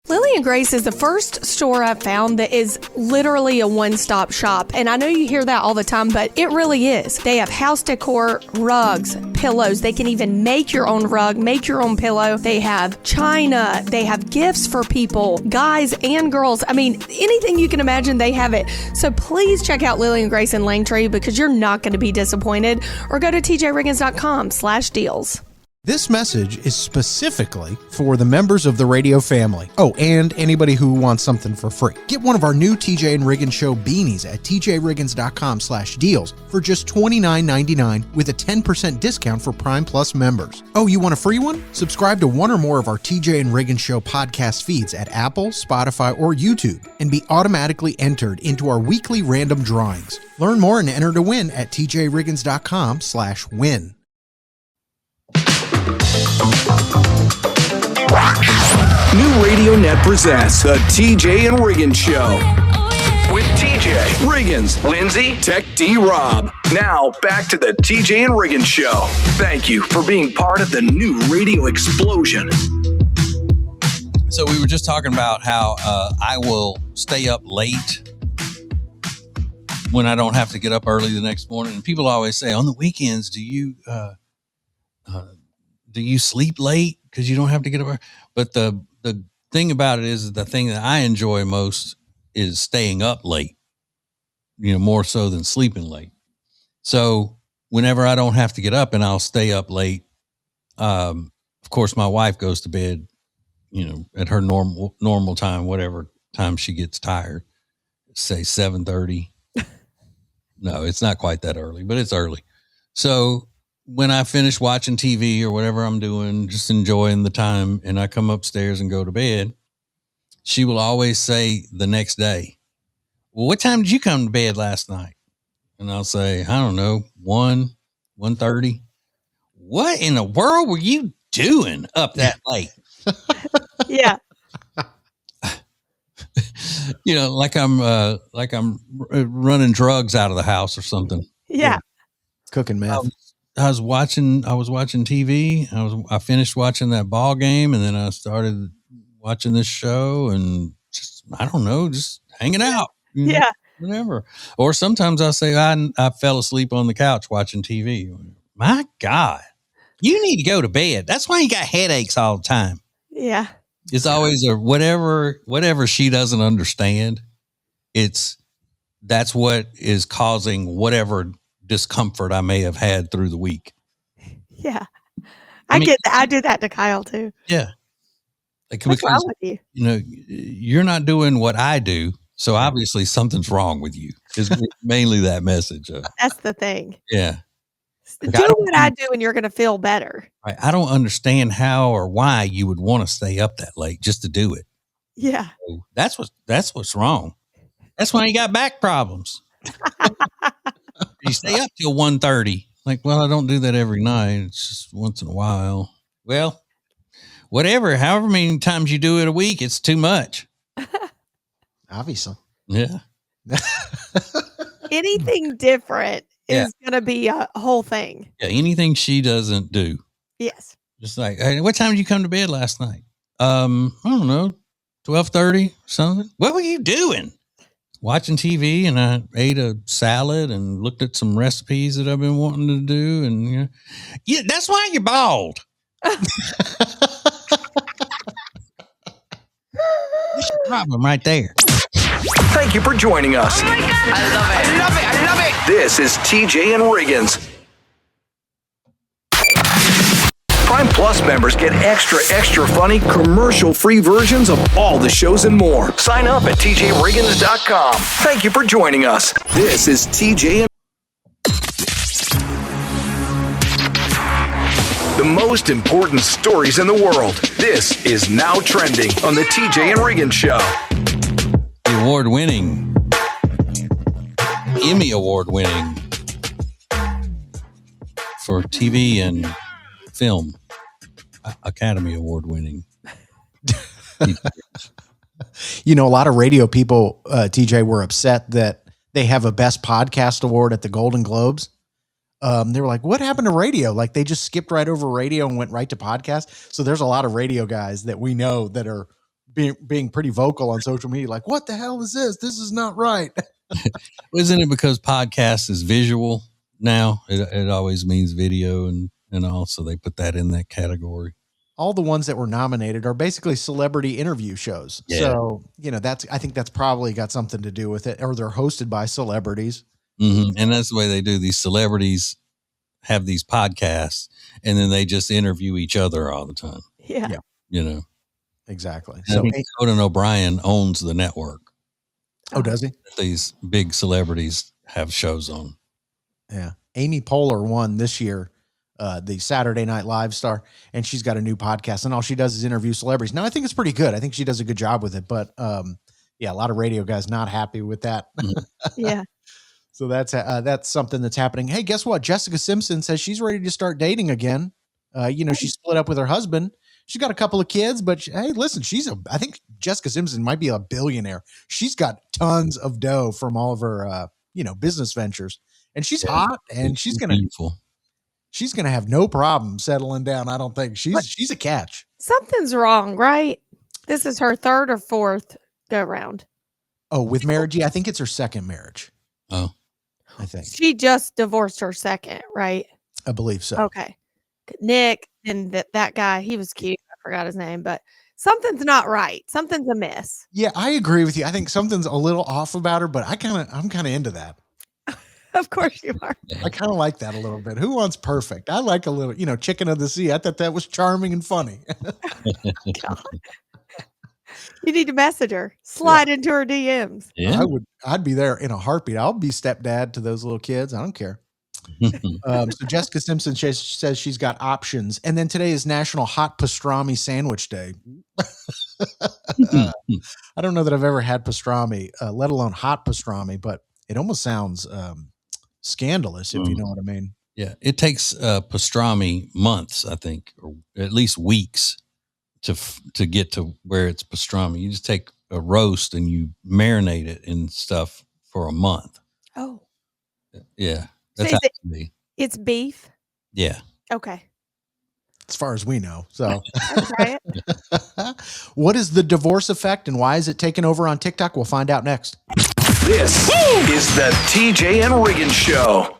Lily Lily and Grace is the first store I've found that is literally a one-stop shop. And I know you hear that all the time, but it really is. They have house decor, rugs, pillows. They can even make your own rug, make your own pillow. They have china. They have gifts for people, guys and girls. I mean, anything you can imagine, they have it. So please check out Lily and Grace in Langtree because you're not going to be disappointed. Or go to tjriggins.com/deals. This message is specifically for the members of the radio family. Oh, and anybody who wants something for free. Get one of our new TJ and Riggins Show beanies at tjriggins.com/deals for just $29.99 with a 10% discount for Prime Plus members. Oh, you want a free one? Subscribe to one or more of our TJ and Riggins Show podcast feeds at Apple, Spotify, or YouTube and be automatically entered into our weekly random drawings. Learn more and enter to win at tjriggins.com/win. New Radio Net presents the TJ and Riggins Show. With TJ, Riggins, Lindsay, Tech D Rob. Now, back to the TJ and Riggins Show. Thank you for being part of the new radio explosion. So we were just talking about how I will stay up late when I don't have to get up early the next morning. And people always say, on the weekends, do you sleep late because you don't have to get up? But the thing about it is the thing that I enjoy most is staying up late, more so than sleeping late. So whenever I don't have to get up and I'll stay up late, of course, my wife goes to bed, at her normal time, whatever time she gets tired, say 7:30. No, it's not quite that early, but it's early. So when I finish watching TV or whatever I'm doing, just enjoying the time, and I come upstairs and go to bed, she will always say the next day, well, what time did you come to bed last night? And I'll say, I don't know, 1:30. What in the world were you doing up that late? Yeah. Like I'm running drugs out of the house or something. Yeah. Cooking meth. I was watching TV. I finished watching that ball game, and then I started watching this show, and just hanging out. Yeah. Whatever. Or sometimes I say I fell asleep on the couch watching TV. My God, you need to go to bed. That's why you got headaches all the time. Yeah. It's always whatever she doesn't understand. That's what is causing whatever discomfort I may have had through the week. Yeah. I get that. I do that to Kyle too. Yeah. What's wrong with you? You're not doing what I do. So obviously something's wrong with you. Is mainly that message. That's the thing. Yeah. Do what I do and you're going to feel better. Right. I don't understand how or why you would want to stay up that late just to do it. Yeah. So that's what's wrong. That's why you got back problems. You stay up till 1:30. Like, well, I don't do that every night. It's just once in a while. Well, whatever, however many times you do it a week, it's too much. Obviously. Yeah. Anything different is going to be a whole thing. Yeah. Anything she doesn't do. Yes. Just like, hey, what time did you come to bed last night? I don't know, 12:30 something. What were you doing? Watching TV, and I ate a salad and looked at some recipes that I've been wanting to do. And yeah, that's why you're bald. That's your problem right there. Thank you for joining us. Oh my God. I love it. I love it. I love it. This is TJ and Riggins. Prime Plus members get extra funny commercial-free versions of all the shows and more. Sign up at tjriggins.com. Thank you for joining us. This is TJ and the most important stories in the world. This is Now Trending on the TJ and Riggins Show. The award-winning, Emmy Award-winning for TV and film, Academy Award-winning. A lot of radio people, TJ, were upset that they have a Best Podcast Award at the Golden Globes. They were like, what happened to radio? Like, they just skipped right over radio and went right to podcast. So there's a lot of radio guys that we know that are being pretty vocal on social media, like, what the hell is this? This is not right. Isn't it because podcast is visual now? It always means video and all, so they put that in that category. All the ones that were nominated are basically celebrity interview shows. Yeah. So, I think that's probably got something to do with it, or they're hosted by celebrities. Mm-hmm. And that's the way they do. These celebrities have these podcasts, and then they just interview each other all the time. Yeah. Exactly. And I think Conan O'Brien owns the network. Oh, does he? These big celebrities have shows on. Yeah. Amy Poehler won this year, the Saturday Night Live star, and she's got a new podcast, and all she does is interview celebrities. Now, I think it's pretty good. I think she does a good job with it, but a lot of radio guys not happy with that. Yeah. So that's something that's happening. Hey, guess what? Jessica Simpson says she's ready to start dating again. She split up with her husband. She's got a couple of kids, but hey, listen, I think Jessica Simpson might be a billionaire. She's got tons of dough from all of her, business ventures, and she's hot, and she's going to have no problem settling down. I don't think she's a catch. Something's wrong, right? This is her third or fourth go round. Oh, with marriage? Yeah, I think it's her second marriage. Oh, I think she just divorced her second, right? I believe so. Okay. Nick and that guy, he was cute. I forgot his name, but something's not right. Something's amiss. Yeah, I agree with you. I think something's a little off about her, but I'm kind of into that. Of course you are. I kind of like that a little bit. Who wants perfect? I like a little, chicken of the sea. I thought that was charming and funny. God. You need to message her. Slide into her DMs. Yeah. I'd be there in a heartbeat. I'll be stepdad to those little kids. I don't care. So Jessica Simpson says she's got options. And then today is National Hot Pastrami Sandwich Day. I don't know that I've ever had pastrami, let alone hot pastrami, but it almost sounds scandalous, if you know what I mean. Yeah. It takes pastrami months, I think, or at least weeks to get to where it's pastrami. You just take a roast and you marinate it and stuff for a month. Oh. Yeah. So That's how it can be. It's beef? Yeah. Okay. As far as we know. So Try it. what is the divorce effect and why is it taking over on TikTok? We'll find out next. This is the TJ and Riggins Show.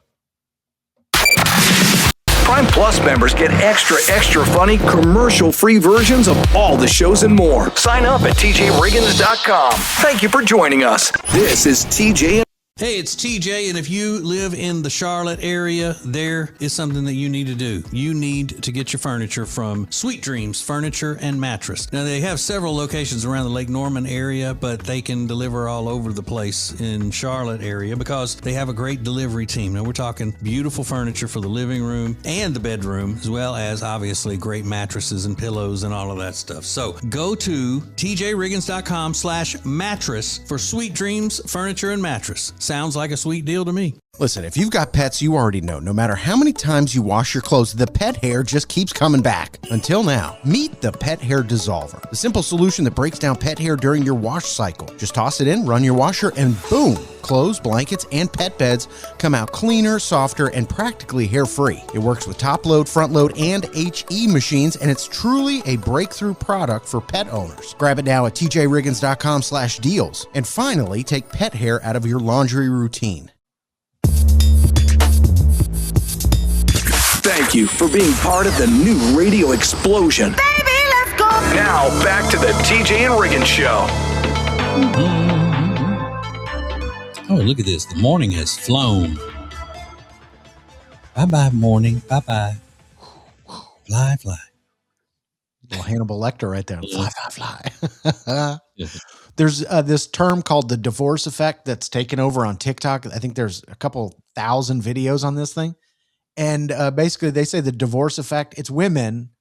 Prime Plus members get extra funny commercial-free versions of all the shows and more. Sign up at tjriggins.com. Thank you for joining us. This is TJ. Hey, it's TJ, and if you live in the Charlotte area, there is something that you need to do. You need to get your furniture from Sweet Dreams Furniture and Mattress. Now, they have several locations around the Lake Norman area, but they can deliver all over the place in Charlotte area because they have a great delivery team. Now, we're talking beautiful furniture for the living room and the bedroom, as well as, obviously, great mattresses and pillows and all of that stuff. So, go to tjriggins.com/mattress for Sweet Dreams Furniture and Mattress. Sounds like a sweet deal to me. Listen, if you've got pets, you already know, no matter how many times you wash your clothes, the pet hair just keeps coming back. Until now, meet the Pet Hair Dissolver, the simple solution that breaks down pet hair during your wash cycle. Just toss it in, run your washer, and boom, clothes, blankets, and pet beds come out cleaner, softer, and practically hair-free. It works with top load, front load, and HE machines, and it's truly a breakthrough product for pet owners. Grab it now at tjriggins.com/deals. And finally, take pet hair out of your laundry routine. Thank you for being part of the new radio explosion. Baby, let's go. Now, back to the TJ and Riggins Show. Oh, look at this. The morning has flown. Bye-bye, morning. Bye-bye. Fly, fly. Little Hannibal Lecter right there. Fly, fly, fly. There's this term called the divorce effect that's taken over on TikTok. I think there's a couple thousand videos on this thing. And basically they say the divorce effect, it's women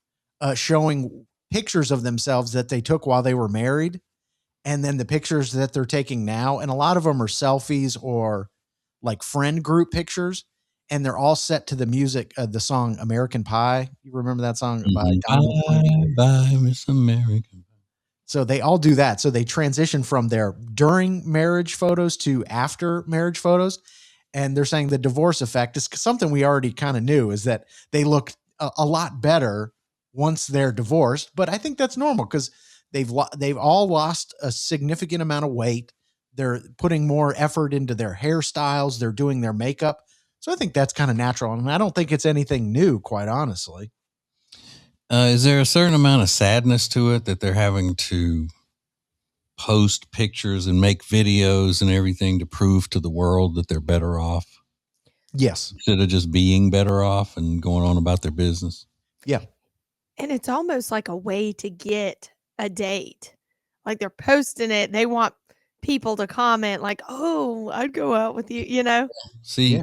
showing pictures of themselves that they took while they were married. And then the pictures that they're taking now. And a lot of them are selfies or like friend group pictures. And they're all set to the music of the song American Pie. You remember that song? By Bye, Miss American. So they all do that. So they transition from their during marriage photos to after marriage photos. And they're saying the divorce effect is something we already kind of knew, is that they look a lot better once they're divorced. But I think that's normal because the pictures that they took while they were married, and then the pictures that they're taking now, and a lot of them are selfies or like friend group pictures. And they're all set to the music of the song American Pie. You remember that song? By Mm-hmm. So they all do that. So they transition from their during marriage photos to after marriage photos. And they're saying the divorce effect is something we already kind of knew, is that they look a lot better once they're divorced. But I think that's normal because They've all lost a significant amount of weight. They're putting more effort into their hairstyles. They're doing their makeup. So I think that's kind of natural. And I don't think it's anything new, quite honestly. Is there a certain amount of sadness to it that they're having to post pictures and make videos and everything to prove to the world that they're better off? Yes. Instead of just being better off and going on about their business? Yeah. And it's almost like a way to get a date. Like they're posting it. They want people to comment like, oh, I'd go out with you, you know? See,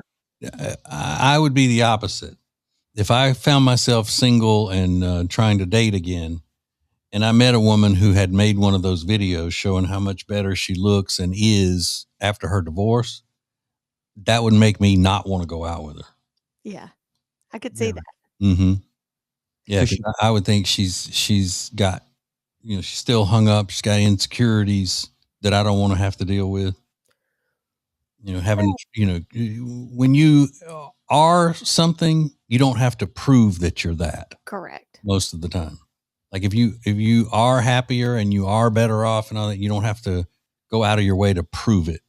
I would be the opposite. If I found myself single and trying to date again, and I met a woman who had made one of those videos showing how much better she looks and is after her divorce, that would make me not want to go out with her. Yeah. I could see that. Mm-hmm. Yeah. 'Cause I would think she's got, she's still hung up. She's got insecurities that I don't want to have to deal with. When you are something, you don't have to prove that you're that. Correct. Most of the time. Like if you are happier and you are better off and all that, you don't have to go out of your way to prove it.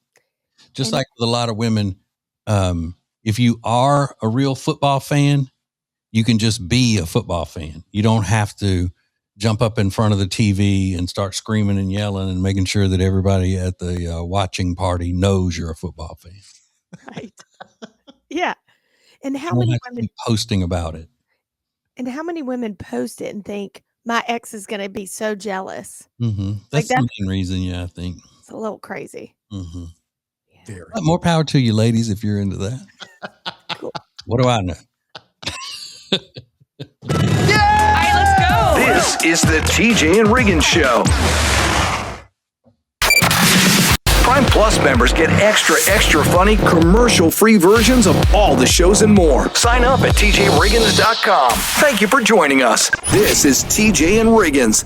Just like with a lot of women, if you are a real football fan, you can just be a football fan. You don't have to jump up in front of the TV and start screaming and yelling and making sure that everybody at the watching party knows you're a football fan. Right. Yeah. And how many women posting about it? And how many women post it and think my ex is going to be so jealous? Mm-hmm. That's the main reason. Yeah, I think it's a little crazy. Mm-hmm. Yeah. More power to you, ladies, if you're into that. Cool. What do I know? Yeah! All right, let's go. This is the TJ and Riggins Show. Prime Plus members get extra funny, commercial-free versions of all the shows and more. Sign up at tjriggins.com. Thank you for joining us. This is TJ and Riggins.